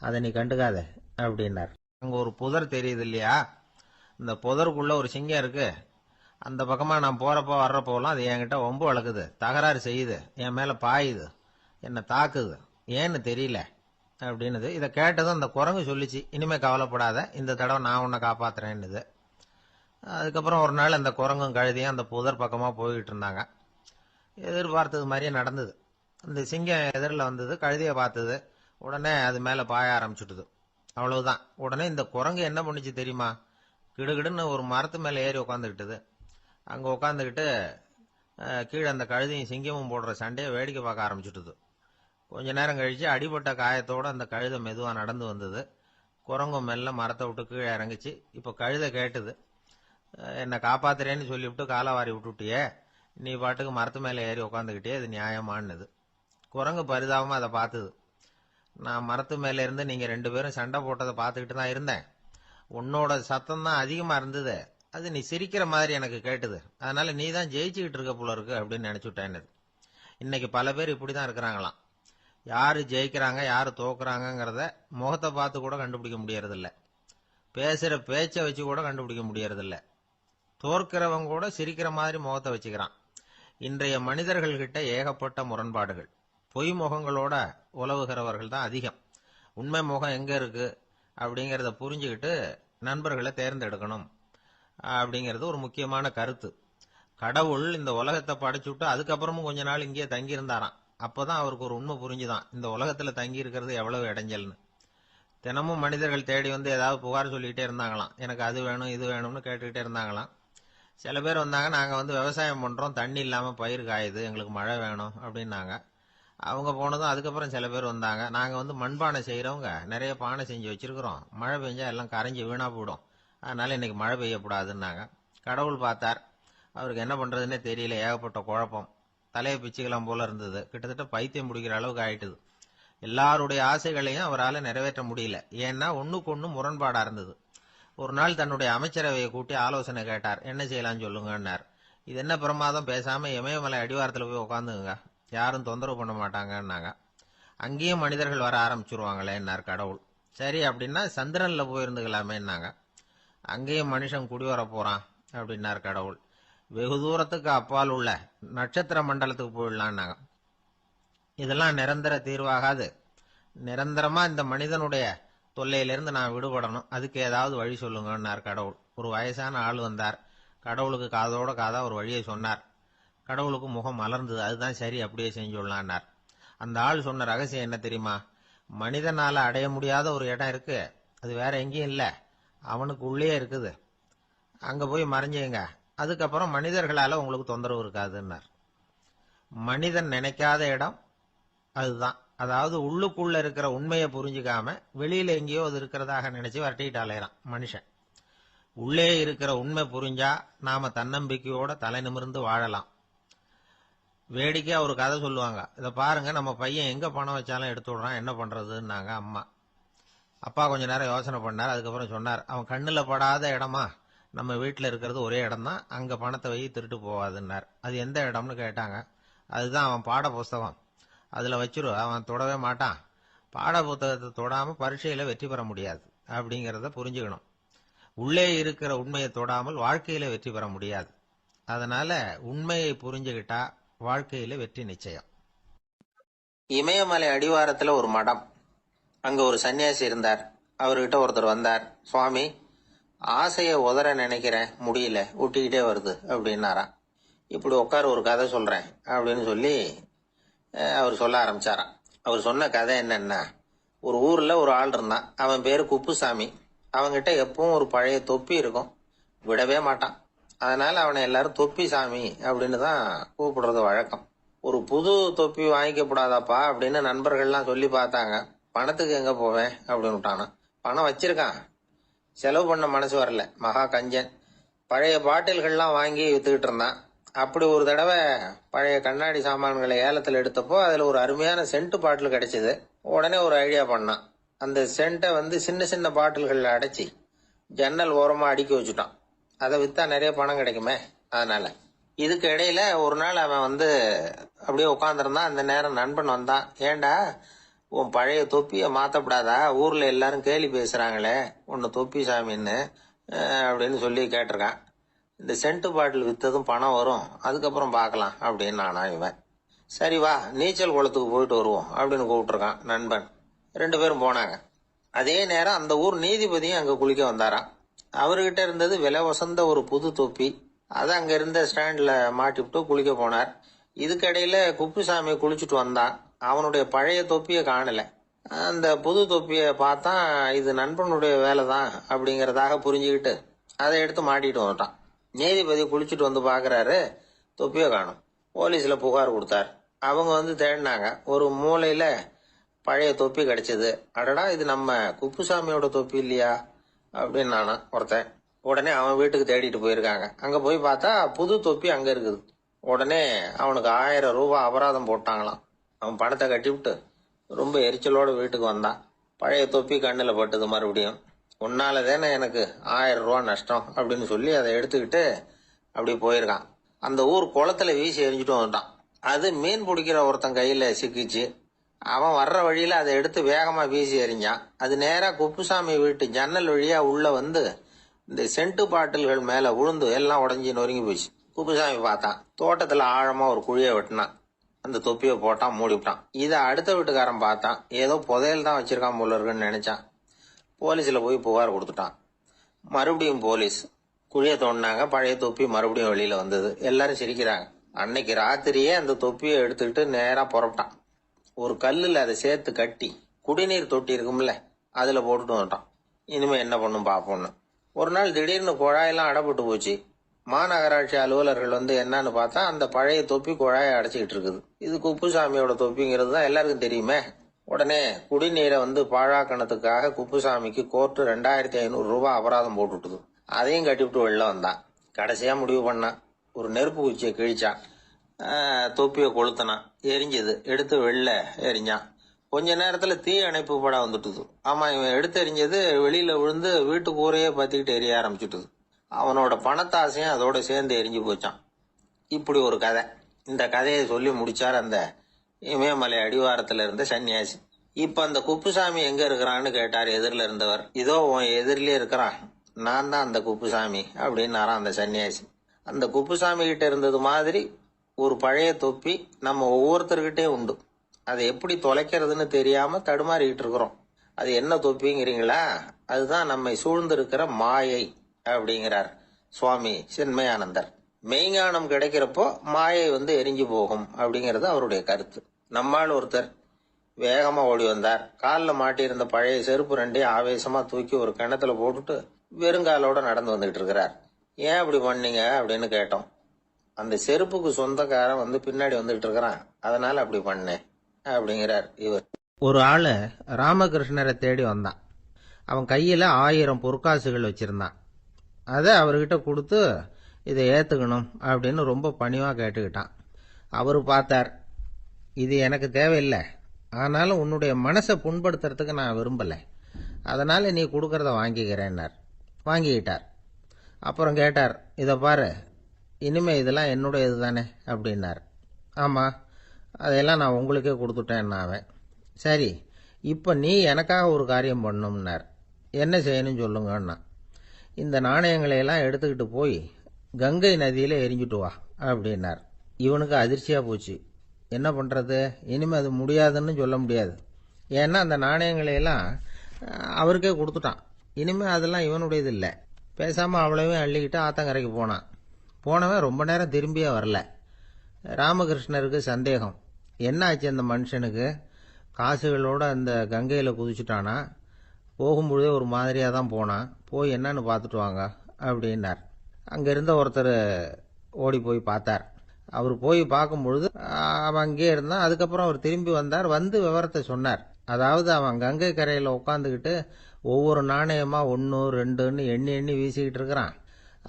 அதை நீ கண்டுக்காத அப்படின்னார். அங்கே ஒரு புதர் தெரியுது இல்லையா, இந்த புதருக்குள்ள ஒரு சிங்கம் இருக்கு. அந்த பக்கமா நான் போறப்போ வர்றப்போலாம் அது என்கிட்ட ஒம்பு வளர்க்குது, தகராறு செய்யுது, என் மேல பாயுது, என்னை தாக்குது, ஏன்னு தெரியல அப்படின்னுது. இதை கேட்டதும் அந்த குரங்கு சொல்லிச்சு, இனிமே கவலைப்படாத, இந்த தடவை நான் உன்னை காப்பாத்துறேன்னுது. அதுக்கப்புறம் ஒரு நாள் அந்த குரங்கும் கழுதியும் அந்த புதர் பக்கமா போய்கிட்டு இருந்தாங்க. எதிர்பார்த்தது மாதிரியே நடந்தது. அந்த சிங்கம் எதிரில் வந்தது, கழுதியை பார்த்தது, உடனே அது மேல பாய ஆரம்பிச்சுட்டுது. அவ்வளவுதான். உடனே இந்த குரங்கு என்ன பண்ணுச்சு தெரியுமா, கிடுகிடுன்னு ஒரு மரத்து மேல ஏறி உட்காந்துக்கிட்டது. அங்க உட்காந்துக்கிட்டு கீழே அந்த கழுதையும் சிங்கமும் போடுற சண்டையை வேடிக்கை பார்க்க ஆரம்பிச்சுட்டுது. கொஞ்ச நேரம் கழிச்சு அடிபட்ட காயத்தோட அந்த கழுதை மெதுவா நடந்து வந்தது. குரங்கும் மெல்ல மரத்தை விட்டு கீழே இறங்குச்சு. இப்ப கழுதை கேட்டுது, என்னை காப்பாத்துறேன்னு சொல்லிவிட்டு காலவாரி விட்டுட்டியே, நீ பாட்டுக்கு மரத்து மேல ஏறி உட்காந்துக்கிட்டே, இது நியாயமானது. குரங்கு பரிதாபமா அதை பார்த்தது. நான் மரத்து மேல இருந்து நீங்க 2 பேரும் சண்டை போட்டதை பார்த்துக்கிட்டு தான் இருந்தேன். உன்னோட சத்தம் தான் அதிகமா இருந்தது, அது நீ சிரிக்கிற மாதிரி எனக்கு கேட்டுது, அதனால நீ தான் ஜெயிச்சுக்கிட்டு இருக்க போல இருக்கு அப்படின்னு நினைச்சுட்டேன். இன்னைக்கு பல பேர் இப்படிதான் இருக்கிறாங்களாம். யாரு ஜெயிக்கிறாங்க யாரு தோக்குறாங்கிறத முகத்தை பார்த்து கூட கண்டுபிடிக்க முடியறதில்ல. பேசுற பேச்சை வச்சு கூட கண்டுபிடிக்க முடியறதில்ல. தோற்கிறவங்க கூட சிரிக்கிற மாதிரி முகத்தை வச்சுக்கிறான். இன்றைய மனிதர்கள் கிட்ட ஏகப்பட்ட முரண்பாடுகள். பொய் முகங்களோட உலவுகிறவர்கள் தான் அதிகம். உண்மை முகம் எங்க இருக்கு அப்படிங்கறத புரிஞ்சுக்கிட்டு நண்பர்களை தேர்ந்தெடுக்கணும் அப்படிங்கிறது ஒரு முக்கியமான கருத்து. கடவுள் இந்த உலகத்தை படைச்சுட்டு அதுக்கப்புறமும் கொஞ்ச நாள் இங்கே தங்கி இருந்தாராம். அப்பதான் அவருக்கு ஒரு உண்மை புரிஞ்சுதான், இந்த உலகத்துல தங்கி இருக்கிறது எவ்வளவு இடைஞ்சல்னு. தினமும் மனிதர்கள் தேடி ஏதாவது புகார் சொல்லிக்கிட்டே இருந்தாங்களாம். எனக்கு அது வேணும் இது வேணும்னு கேட்டுக்கிட்டே இருந்தாங்களாம். சில பேர் வந்தாங்க, நாங்க விவசாயம் பண்றோம், தண்ணி இல்லாம பயிர் காயுது, எங்களுக்கு மழை வேணும் அப்படின்னாங்க. அவங்க போனதும் அதுக்கப்புறம் சில பேர் வந்தாங்க, நாங்க மண்பானை செய்யறவங்க நிறைய பானை செஞ்சு வச்சிருக்கிறோம், மழை பெஞ்சா எல்லாம் கரைஞ்சி வீணா போயிடும், அதனால இன்னைக்கு மழை பெய்யக்கூடாதுன்னாங்க. கடவுள் பார்த்தார், அவருக்கு என்ன பண்றதுன்னே தெரியல, ஏகப்பட்ட குழப்பம், தலையை பிச்சுக்கலாம் போல இருந்தது, கிட்டத்தட்ட பைத்தியம் முடிக்கிற அளவுக்கு ஆயிட்டுது. எல்லாருடைய ஆசைகளையும் அவரால் நிறைவேற்ற முடியல, ஏன்னா ஒண்ணுக்கு ஒண்ணு முரண்பாடா இருந்தது. ஒரு நாள் தன்னுடைய அமைச்சரவையை கூட்டி ஆலோசனை கேட்டார், என்ன செய்யலாம்னு சொல்லுங்கன்னார். இது என்ன பிரமாதம், பேசாம இமயமலை அடிவாரத்துல போய் உட்காந்துங்க, யாரும் தொந்தரவு பண்ண மாட்டாங்கன்னாங்க. அங்கேயும் மனிதர்கள் வர ஆரம்பிச்சிருவாங்களேன்னார் கடவுள். சரி அப்படின்னா சந்திரன்ல போயிருந்துக்கலாமேன்னாங்க. அங்கேயும் மனுஷன் குடி வர போறான் அப்படின்னார் கடவுள். வெகு தூரத்துக்கு அப்பால் உள்ள நட்சத்திர மண்டலத்துக்கு போயிடலான்னாங்க. இதெல்லாம் நிரந்தர தீர்வாகாது. நிரந்தரமா இந்த மனிதனுடைய தொல்லையிலிருந்து நான் விடுபடணும், அதுக்கு ஏதாவது வழி சொல்லுங்கன்னார் கடவுள். ஒரு வயசான ஆள் வந்தார். கடவுளுக்கு காதோட காதா ஒரு வழியை சொன்னார். கடவுளுக்கு முகம் மலர்ந்தது. அதுதான் சரி, அப்படியே செஞ்சுடலான்னார். அந்த ஆள் சொன்ன ரகசியம் என்ன தெரியுமா? மனிதனால அடைய முடியாத ஒரு இடம் இருக்கு, அது வேற எங்கேயும் இல்லை, அவனுக்கு உள்ளே இருக்குது. அங்க போய் மறைஞ்சுங்க, அதுக்கப்புறம் மனிதர்களால உங்களுக்கு தொந்தரவு இருக்காதுன்னார். மனிதன் நினைக்காத இடம் அதுதான். அதாவது உள்ளுக்குள்ள இருக்கிற உண்மையை புரிஞ்சுக்காம வெளியில எங்கேயோ அது இருக்கிறதாக நினைச்சு வரட்டிட்டு அலையறான் மனுஷன். உள்ளே இருக்கிற உண்மை புரிஞ்சா நாம தன்னம்பிக்கையோட தலை நிமிர்ந்து வாழலாம். வேடிக்கையா ஒரு கதை சொல்லுவாங்க. இதை பாருங்க, நம்ம பையன் எங்க பணம் வச்சாலும் எடுத்து விடுறான், என்ன பண்றதுன்னாங்க அம்மா. அப்பா கொஞ்ச நேரம் யோசனை பண்ணார். அதுக்கப்புறம் சொன்னார், அவன் கண்ணுல படாத இடமா நம்ம வீட்டில் இருக்கிறது ஒரே இடம் தான், அங்க பணத்தை வை திருட்டு போவாதுன்னார். அது எந்த இடம்னு கேட்டாங்க. அதுதான் அவன் பாட புஸ்தகம், அதுல வச்சிரு, அவன் தொடவே மாட்டான். பாட புத்தகத்தை தொடாம பரீட்சையில வெற்றி பெற முடியாது அப்படிங்கறத புரிஞ்சுக்கணும். உள்ளே இருக்கிற உண்மையை தொடாமல் வாழ்க்கையில வெற்றி பெற முடியாது. அதனால உண்மையை புரிஞ்சுக்கிட்டா வாழ்க்கையில வெற்றி நிச்சயம். இமயமலை அடிவாரத்துல ஒரு மடம். அங்க ஒரு சன்னியாசி இருந்தார். அவர்கிட்ட ஒருத்தர் வந்தார். சுவாமி, ஆசைய உதற நினைக்கிறேன், முடியல, ஊட்டிக்கிட்டே வருது அப்படின்னாராம். இப்படி உட்கார, ஒரு கதை சொல்றேன் அப்படின்னு சொல்லி அவர் சொல்ல ஆரம்பிச்சாராம். அவர் சொன்ன கதை என்னன்னா, ஒரு ஊர்ல ஒரு ஆள் இருந்தான். அவன் பேரு குப்புசாமி. அவன்கிட்ட எப்பவும் ஒரு பழைய தொப்பி இருக்கும், விடவே மாட்டான். அதனால அவனை எல்லாரும் தொப்பி சாமி அப்படின்னு தான் கூப்பிடுறது வழக்கம். ஒரு புது தொப்பி வாங்கிக்கப்படாதாப்பா அப்படின்னு நண்பர்கள்லாம் சொல்லி பார்த்தாங்க. பணத்துக்கு எங்க போவேன் அப்படின்னு விட்டானா. பணம் வச்சிருக்கான், செலவு பண்ண மனசு வரல, மகா கஞ்சன். பழைய பாட்டில்கள்லாம் வாங்கி வித்துக்கிட்டு இருந்தான். அப்படி ஒரு தடவை பழைய கண்ணாடி சாமான்களை ஏலத்தில் எடுத்தப்போ அதுல ஒரு அருமையான சென்ட் பாட்டில் கிடைச்சது. உடனே ஒரு ஐடியா பண்ணான். அந்த சென்ட்டை சின்ன சின்ன பாட்டில்கள்ல அடைச்சி ஜன்னல் ஓரமா அடுக்கி வச்சுட்டான். அதை வித்தா நிறைய பணம் கிடைக்குமே, அதனால. இதுக்கு இடையில ஒரு நாள் அவன் அப்படியே உட்காந்துருந்தான். அந்த நேரம் நண்பன் வந்தான். ஏண்டா, உன் பழைய தொப்பிய மாத்தப்படாதா, ஊர்ல எல்லாரும் கேலி பேசுறாங்களே உன்னை தொப்பி சாமின்னு அப்படின்னு சொல்லி கேட்டிருக்கான். இந்த சென்ட் பாட்டில் வித்ததும் பணம் வரும், அதுக்கப்புறம் பார்க்கலாம் அப்படின்னு நானா இவன். சரி வா, நீச்சல் குளத்துக்கு போயிட்டு வருவோம் அப்படின்னு கூப்பிட்டுருக்கான் நண்பன். 2 பேரும் போனாங்க. அதே நேரம் அந்த ஊர் நீதிபதியும் அங்க குளிக்க வந்தாராம். அவர்கிட்ட இருந்தது விலை வசந்த ஒரு புது தொப்பி. அதை அங்க இருந்த ஸ்டாண்ட்ல மாட்டிவிட்டு குளிக்க போனார். இதுக்கிடையில குப்புசாமி குளிச்சுட்டு வந்தான். அவனுடைய பழைய தொப்பியை காணல. அந்த புது தொப்பியை பார்த்தா இது நண்பனுடைய வேலை தான் அப்படிங்கறதாக புரிஞ்சுக்கிட்டு அதை எடுத்து மாட்டிட்டு வந்துட்டான். நீதிபதி குளிச்சுட்டு வந்து பாக்குறாரு, தொப்பியை காணும். போலீஸ்ல புகார் கொடுத்தார். அவங்க தேடினாங்க. ஒரு மூலையில பழைய தொப்பி கிடைச்சது. அடடா, இது நம்ம குப்புசாமியோட தொப்பி இல்லையா அப்படின்னு நானா ஒருத்தன். உடனே அவன் வீட்டுக்கு தேடிட்டு போயிருக்காங்க. அங்க போய் பார்த்தா புது தொப்பி அங்க இருக்குது. உடனே அவனுக்கு 1000 ரூபாய் அபராதம் போட்டாங்களாம். அவன் பணத்தை கட்டிவிட்டு ரொம்ப எரிச்சலோட வீட்டுக்கு வந்தான். பழைய தொப்பி கண்ணுல பட்டது. மறுபடியும், உன்னாலதானே எனக்கு 1000 ரூபாய் நஷ்டம் அப்படின்னு சொல்லி அதை எடுத்துக்கிட்டு அப்படி போயிருக்கான். அந்த ஊர் குளத்துல வீசி எரிஞ்சுட்டு வந்துட்டான். அது மீன் பிடிக்கிற ஒருத்தன் கையில சிக்கிச்சு. அவன் வர்ற வழியில அதை எடுத்து வேகமா வீசி எறிஞ்சான். அது நேரா குப்புசாமி வீட்டு ஜன்னல் வழியா உள்ள இந்த சென்ட் பாட்டில்கள் மேல விழுந்து எல்லாம் உடஞ்சி நொறுங்கி போச்சு. குப்புசாமி பார்த்தான். தோட்டத்துல ஆழமா ஒரு குழியை வெட்டினான். அந்த தொப்பியை போட்டான், மூடிவிட்டான். இதை அடுத்த வீட்டுக்காரன் பார்த்தான். ஏதோ புதையல் தான் வச்சிருக்கான் போல இருக்குன்னு நினைச்சான். போலீஸ்ல போய் புகார் கொடுத்துட்டான். மறுபடியும் போலீஸ் குழிய தோண்டினாங்க. பழைய தொப்பி மறுபடியும் வெளியில வந்தது. எல்லாரும் சிரிக்கிறாங்க. அன்னைக்கு ராத்திரியே அந்த தொப்பியை எடுத்துக்கிட்டு நேரா புறப்பட்டான். ஒரு கல்லுல அதை சேர்த்து கட்டி குடிநீர் தொட்டி இருக்கும்ல, அதுல போட்டுட்டு வந்துட்டான். இனிமே என்ன பண்ணும் பாப்போம்னு. ஒரு நாள் திடீர்னு குழாயெல்லாம் அடைப்பட்டு போச்சு. மாநகராட்சி அலுவலர்கள் என்னன்னு பார்த்தா அந்த பழைய தொப்பி குழாயை அடைச்சிக்கிட்டு இருக்குது. இது குப்புசாமியோட தொப்பிங்கிறது தான் எல்லாருக்கும் தெரியுமே. உடனே குடிநீரை பாழாக்கணத்துக்காக குப்புசாமிக்கு கோர்ட்டு 2500 ரூபாய் அபராதம் போட்டுட்டுது. அதையும் கட்டிவிட்டு வெளில வந்தான். கடைசியா முடிவு பண்ணான். ஒரு நெருப்பு குச்சியை கிழிச்சான். தொப்பியை கொளுத்தினான். எரிஞ்சது. எடுத்து வெளில எரிஞ்சான். கொஞ்ச நேரத்துல தீ அணைப்பு படம் வந்துட்டுது. ஆமா, இவன் எடுத்து எரிஞ்சது வெளியில விழுந்து வீட்டு கூரையே பத்திக்கிட்டு எரிய ஆரம்பிச்சுட்டுது. அவனோட பணத்தாசையும் அதோட சேர்ந்து எரிஞ்சு போச்சான். இப்படி ஒரு கதை. இந்த கதையை சொல்லி முடிச்சார் அந்த இமயமலை அடிவாரத்துல இருந்த சன்னியாசி. இப்ப அந்த குப்புசாமி எங்க இருக்கிறான்னு கேட்டார் எதிரில இருந்தவர். இதோ உன் எதிரிலே இருக்கிறான், நான் தான் அந்த குப்புசாமி அப்படின்னாராம் அந்த சன்னியாசி. அந்த குப்புசாமி கிட்ட இருந்தது மாதிரி ஒரு பழைய தொப்பி நம்ம ஒவ்வொருத்தர்கிட்டே உண்டு. அதை எப்படி தொலைக்கிறதுன்னு தெரியாம தடுமாறிக்கிட்டு இருக்கிறோம். அது என்ன தொப்பிங்கிறீங்களா? அதுதான் நம்மை சூழ்ந்திருக்கிற மாயை அப்படிங்கிறார் சுவாமி சின்மயானந்தர். மெய்ஞானம் கிடைக்கிறப்போ மாயை எரிஞ்சு போகும் அப்படிங்கிறது அவருடைய கருத்து. நம்மால் ஒருத்தர் வேகமா ஓடி வந்தார். காலில் மாட்டியிருந்த பழைய செருப்பு ரெண்டையும் ஆவேசமா தூக்கி ஒரு கிணத்துல போட்டுட்டு வெறுங்காலோட நடந்து வந்துகிட்டு இருக்கிறார். ஏன் அப்படி பண்ணீங்க அப்படின்னு கேட்டோம். அந்த செருப்புக்கு சொந்தக்காரன் பின்னாடி வந்துகிட்டு இருக்கிறான், அதனால அப்படி பண்ணேன் அப்படிங்கிறார் இவர். ஒரு ஆளு ராமகிருஷ்ணரை தேடி வந்தான். அவன் கையில 1000 பொற்காசுகள் வச்சிருந்தான். அதை அவர்கிட்ட கொடுத்து இதை ஏத்துக்கணும் அப்படின்னு ரொம்ப பணிவா கேட்டுக்கிட்டான். அவரு பார்த்தார், இது எனக்கு தேவையில்லை, ஆனாலும் உன்னுடைய மனசை புண்படுத்துறதுக்கு நான் விரும்பலை, அதனால நீ கொடுக்கறத வாங்கிக்கிறேன்னார். வாங்கிக்கிட்டார். அப்புறம் கேட்டார், இதை பாரு, இனிமே இதெல்லாம் என்னுடைய இது தானே அப்படின்னார். ஆமாம், அதையெல்லாம் நான் உங்களுக்கே கொடுத்துட்டேன். அவன், சரி, இப்போ நீ எனக்காக ஒரு காரியம் பண்ணணும்னார். என்ன செய்யணும்னு சொல்லுங்கன்னா, இந்த நாணயங்களையெல்லாம் எடுத்துக்கிட்டு போய் கங்கை நதியில் எரிஞ்சுட்டு வா அப்படின்னார். இவனுக்கு அதிர்ச்சியாக போச்சு. என்ன பண்ணுறது? இனிமேல் அது முடியாதுன்னு சொல்ல முடியாது. ஏன்னா அந்த நாணயங்களையெல்லாம் அவருக்கே கொடுத்துட்டான். இனிமேல் அதெல்லாம் இவனுடையது இல்லை. பேசாமல் அவ்வளவையும் அள்ளிக்கிட்டு ஆத்தங்கரைக்கு போனான். போனவன் ரொம்ப நேரம் திரும்பியே வரல. ராமகிருஷ்ணருக்கு சந்தேகம், என்ன ஆச்சு அந்த மனுஷனுக்கு? காசுகளோட அந்த கங்கையில் குதிச்சுட்டானா? போகும்பொழுதே ஒரு மாதிரியாக தான் போனான். போய் என்னன்னு பார்த்துட்டு வாங்க அப்படின்னார். அங்கே இருந்த ஒருத்தர் ஓடி போய் பார்த்தார். அவர் போய் பார்க்கும்பொழுது அவன் அங்கேயே இருந்தான். அதுக்கப்புறம் அவர் திரும்பி வந்தார். விவரத்தை சொன்னார். அதாவது அவன் கங்கை கரையில் உட்காந்துக்கிட்டு ஒவ்வொரு நாணயமா 1 2ன்னு எண்ணி எண்ணி வீசிக்கிட்டு இருக்கிறான்.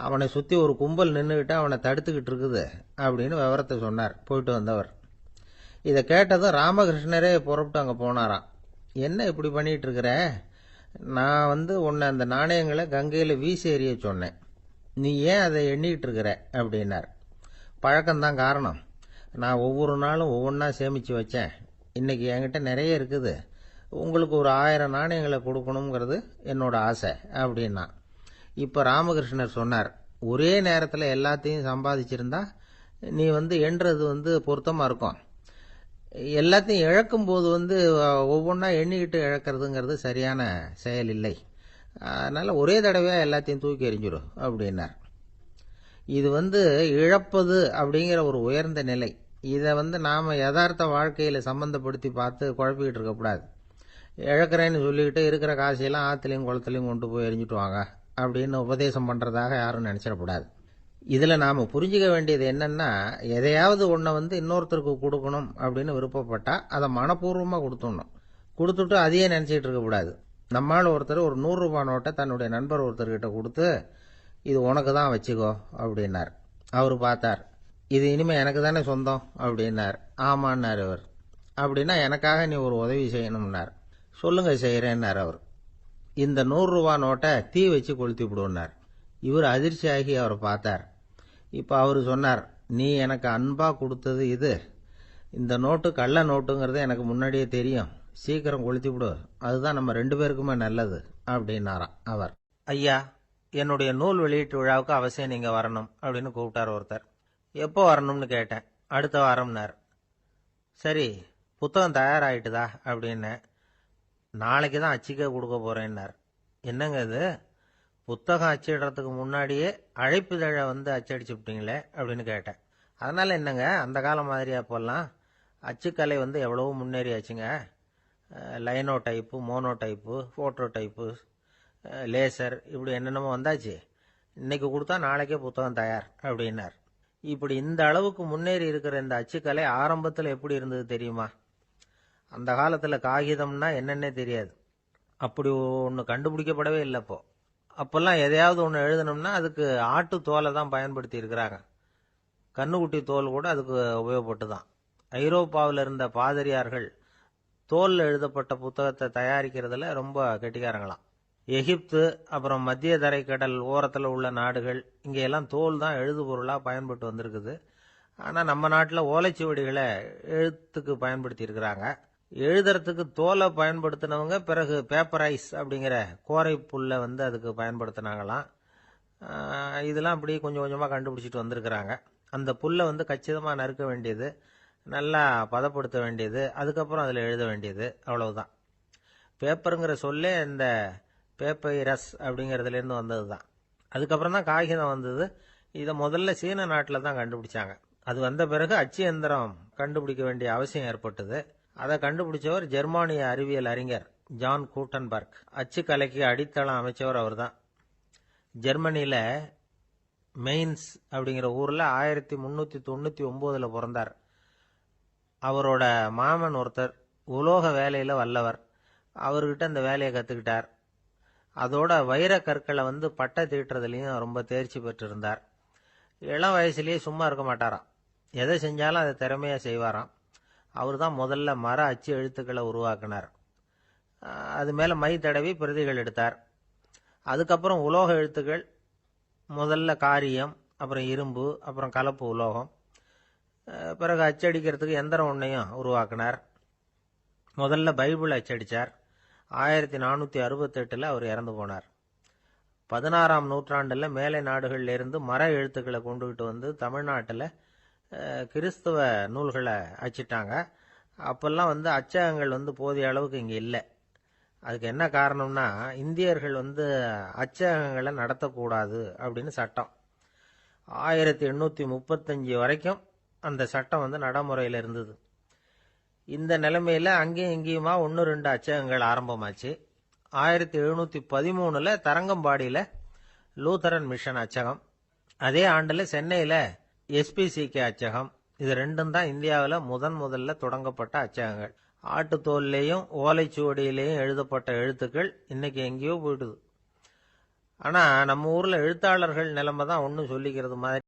அவனை சுற்றி ஒரு கும்பல் நின்றுக்கிட்டு அவனை தடுத்துக்கிட்டு இருக்குது அப்படின்னு விவரத்தை சொன்னார் போயிட்டு வந்தவர். இதை கேட்டதும் ராமகிருஷ்ணரே புறப்பட்டு அங்கே போனாராம். என்ன இப்படி பண்ணிட்டு இருக்கிற? நான் உன்னை அந்த நாணயங்களை கங்கையில் வீசி எறிய சொன்னேன், நீ ஏன் அதை எண்ணிக்கிட்டு இருக்கிற அப்படின்னார். பழக்கம்தான் காரணம். நான் ஒவ்வொரு நாளும் ஒவ்வொன்றா சேமித்து வச்சேன். இன்னைக்கு என்கிட்ட நிறைய இருக்குது. உங்களுக்கு ஒரு 1000 நாணயங்களை கொடுக்கணுங்கிறது என்னோட ஆசை அப்படின்னா. இப்போ ராமகிருஷ்ணர் சொன்னார், ஒரே நேரத்தில் எல்லாத்தையும் சம்பாதிச்சிருந்தா நீ எண்ணுறது பொருத்தமாக இருக்கும். எல்லாத்தையும் இழக்கும்போது ஒவ்வொன்றா எண்ணிக்கிட்டு இழக்கிறதுங்கிறது சரியான செயல் இல்லை. அதனால் ஒரே தடவையாக எல்லாத்தையும் தூக்கி எறிஞ்சிடும் அப்படின்னார். இது இழப்பது அப்படிங்கிற ஒரு உயர்ந்த நிலை. இதை நாம் யதார்த்த வாழ்க்கையில் சம்பந்தப்படுத்தி பார்த்து குழப்பிக்கிட்டு இருக்கக்கூடாது. இழக்கிறேன்னு சொல்லிக்கிட்டு இருக்கிற காசையெல்லாம் ஆற்றுலையும் குளத்துலையும் கொண்டு போய் எரிஞ்சிட்டு வாங்க அப்படின்னு உபதேசம் பண்ணுறதாக யாரும் நினச்சிடக்கூடாது. இதில் நாம் புரிஞ்சிக்க வேண்டியது என்னென்னா, எதையாவது ஒன்றை இன்னொருத்தருக்கு கொடுக்கணும் அப்படின்னு விருப்பப்பட்டால் அதை மனப்பூர்வமாக கொடுத்துடணும். கொடுத்துட்டு அதையே நினச்சிக்கிட்டு இருக்கக்கூடாது. நம்மால் ஒருத்தர் ஒரு 100 ரூபாய் நோட்டை தன்னுடைய நண்பர் ஒருத்தர்கிட்ட கொடுத்து, இது உனக்கு தான் வச்சுக்கோ அப்படின்னார். அவர் பார்த்தார், இது இனிமேல் எனக்கு தானே சொந்தம் அப்படின்னார். ஆமான்னார் அவர். அப்படின்னா எனக்காக நீ ஒரு உதவி செய்யணும்னார். சொல்லுங்க, செய்கிறேன்னார் அவர். இந்த 100 ரூபாய் நோட்டை தீ வச்சு கொளுத்தி விடுனார். இவர் அதிர்ச்சியாகி அவரை பார்த்தார். இப்போ அவர் சொன்னார், நீ எனக்கு அன்பா கொடுத்தது இது. இந்த நோட்டு கள்ள நோட்டுங்கிறது எனக்கு முன்னாடியே தெரியும். சீக்கிரம் கொளுத்தி விடு, அதுதான் நம்ம 2 பேருக்குமே நல்லது அப்படின்னாராம் அவர். ஐயா, என்னுடைய நூல் வெளியீட்டு விழாவுக்கு அவசியம் நீங்க வரணும் அப்படின்னு கூப்பிட்டார் ஒருத்தர். எப்போ வரணும்னு கேட்டேன். அடுத்த வாரம்னார். சரி, புத்தகம் தயாராகிட்டுதா அப்படின்னு. நாளைக்கு தான் அச்சிக்க கொடுக்க போறேன்னார். என்னங்க இது, புத்தகம் அச்சிடுறதுக்கு முன்னாடியே அழைப்புதழை அச்சடிச்சு விட்டீங்களே அப்படின்னு கேட்டேன். அதனால என்னங்க, அந்த காலம் மாதிரியா போடலாம். அச்சுக்கலை எவ்வளவோ முன்னேறியாச்சுங்க. Linotype, monotype, phototype, laser, இப்படி என்னென்னமோ வந்தாச்சு. இன்னைக்கு கொடுத்தா நாளைக்கே புத்தகம் தயார் அப்படின்னார். இப்படி இந்த அளவுக்கு முன்னேறி இருக்கிற இந்த அச்சுக்கலை ஆரம்பத்தில் எப்படி இருந்தது தெரியுமா? அந்த காலத்தில் காகிதம்னா என்னன்னே தெரியாது. அப்படி ஒன்று கண்டுபிடிக்கப்படவே இல்லை. அப்போல்லாம் எதையாவது ஒன்று எழுதணும்னா அதுக்கு ஆட்டு தோலை தான் பயன்படுத்தி இருக்கிறாங்க. கண்ணுக்குட்டி தோல் கூட அதுக்கு உபயோகப்பட்டு தான். ஐரோப்பாவில் இருந்த பாதிரியார்கள் தோலில் எழுதப்பட்ட புத்தகத்தை தயாரிக்கிறதுல ரொம்ப கெட்டிக்காரங்களாம். எகிப்து, அப்புறம் மத்திய தரைக்கடல் ஓரத்தில் உள்ள நாடுகள், இங்கெல்லாம் தோல் தான் எழுது பொருளாக பயன்பட்டு வந்திருக்குது. ஆனால் நம்ம நாட்டில் ஓலைச்சுவடிகளை எழுத்துக்கு பயன்படுத்தி இருக்கிறாங்க. எழுதுறதுக்கு தோலை பயன்படுத்தினவங்க பிறகு பேப்பரைஸ் அப்படிங்கிற கோரை புல்லை அதுக்கு பயன்படுத்தினாங்களாம். இதெல்லாம் அப்படி கொஞ்சம் கொஞ்சமாக கண்டுபிடிச்சிட்டு வந்திருக்கிறாங்க. அந்த புல்லை வந்து கச்சிதமாக நறுக்க வேண்டியது, நல்லா பதப்படுத்த வேண்டியது, அதுக்கப்புறம் அதில் எழுத வேண்டியது, அவ்வளவுதான். பேப்பருங்கிற சொல்லே இந்த பேப்பைரஸ் அப்படிங்கிறதுலேருந்து வந்தது தான். அதுக்கப்புறம் தான் காகிதம் வந்தது. இதை முதல்ல சீன நாட்டில் தான் கண்டுபிடிச்சாங்க. அது வந்த பிறகு அச்சு எந்திரம் கண்டுபிடிக்க வேண்டிய அவசியம் ஏற்பட்டது. அதை கண்டுபிடிச்சவர் ஜெர்மானிய அறிவியல் அறிஞர் ஜான் கூட்டன்பர்க். அச்சு கலைக்கு அடித்தளம் அமைச்சவர் அவர் தான். ஜெர்மனியில் மெயின்ஸ் அப்படிங்கிற ஊரில் 1399 பிறந்தார். அவரோட மாமன் ஒருத்தர் உலோக வேலையில் வல்லவர். அவர்கிட்ட இந்த வேலையை கற்றுக்கிட்டார். அதோட வைர கற்களை வந்து பட்டை தீட்டுறதுலையும் ரொம்ப தேர்ச்சி பெற்றிருந்தார். இளம் வயசுலேயே சும்மா இருக்க மாட்டாராம். எதை செஞ்சாலும் அதை திறமையாக செய்வாராம். அவர் தான் முதல்ல மர அச்சு எழுத்துக்களை உருவாக்கினார். அது மேலே மை தடவி பிரதிகள் எடுத்தார். அதுக்கப்புறம் உலோக எழுத்துக்கள், முதல்ல காரியம், அப்புறம் இரும்பு, அப்புறம் கலப்பு உலோகம். பிறகு அச்சடிக்கிறதுக்கு எந்திரம் ஒன்றையும் உருவாக்கினார். முதல்ல பைபிள் அச்சடித்தார். 1468 அவர் இறந்து போனார். 16ஆம் நூற்றாண்டில் மேலை நாடுகளிலிருந்து மர எழுத்துக்களை கொண்டுகிட்டு வந்து தமிழ்நாட்டில் கிறிஸ்தவ நூல்களை அச்சிட்டாங்க. அப்பெல்லாம் வந்து அச்சகங்கள் வந்து போதிய அளவுக்கு இங்கே இல்லை. அதுக்கு என்ன காரணம்னா, இந்தியர்கள் வந்து அச்சகங்களை நடத்தக்கூடாது அப்படின்னு சட்டம். 1835 வரைக்கும் அந்த சட்டம் வந்து நடைமுறையில் இருந்தது. இந்த நிலைமையில் அங்கேயும் இங்கேயுமா 1-2 அச்சகங்கள் ஆரம்பமாச்சு. 1713 தரங்கம்பாடியில் லூத்தரன் மிஷன் அச்சகம், அதே ஆண்டில் சென்னையில் SPCK அச்சகம். இது ரெண்டும் தான் இந்தியாவில் முதல்ல தொடங்கப்பட்ட அச்சகங்கள். ஆட்டுத்தோல்லையும் ஓலைச்சுவடியிலையும் எழுதப்பட்ட எழுத்துக்கள் இன்னைக்கு எங்கேயோ போயிடுது. ஆனால் நம்ம ஊரில் எழுத்தாளர்கள் நிலைமை தான் ஒன்றும் சொல்லிக்கிறது மாதிரி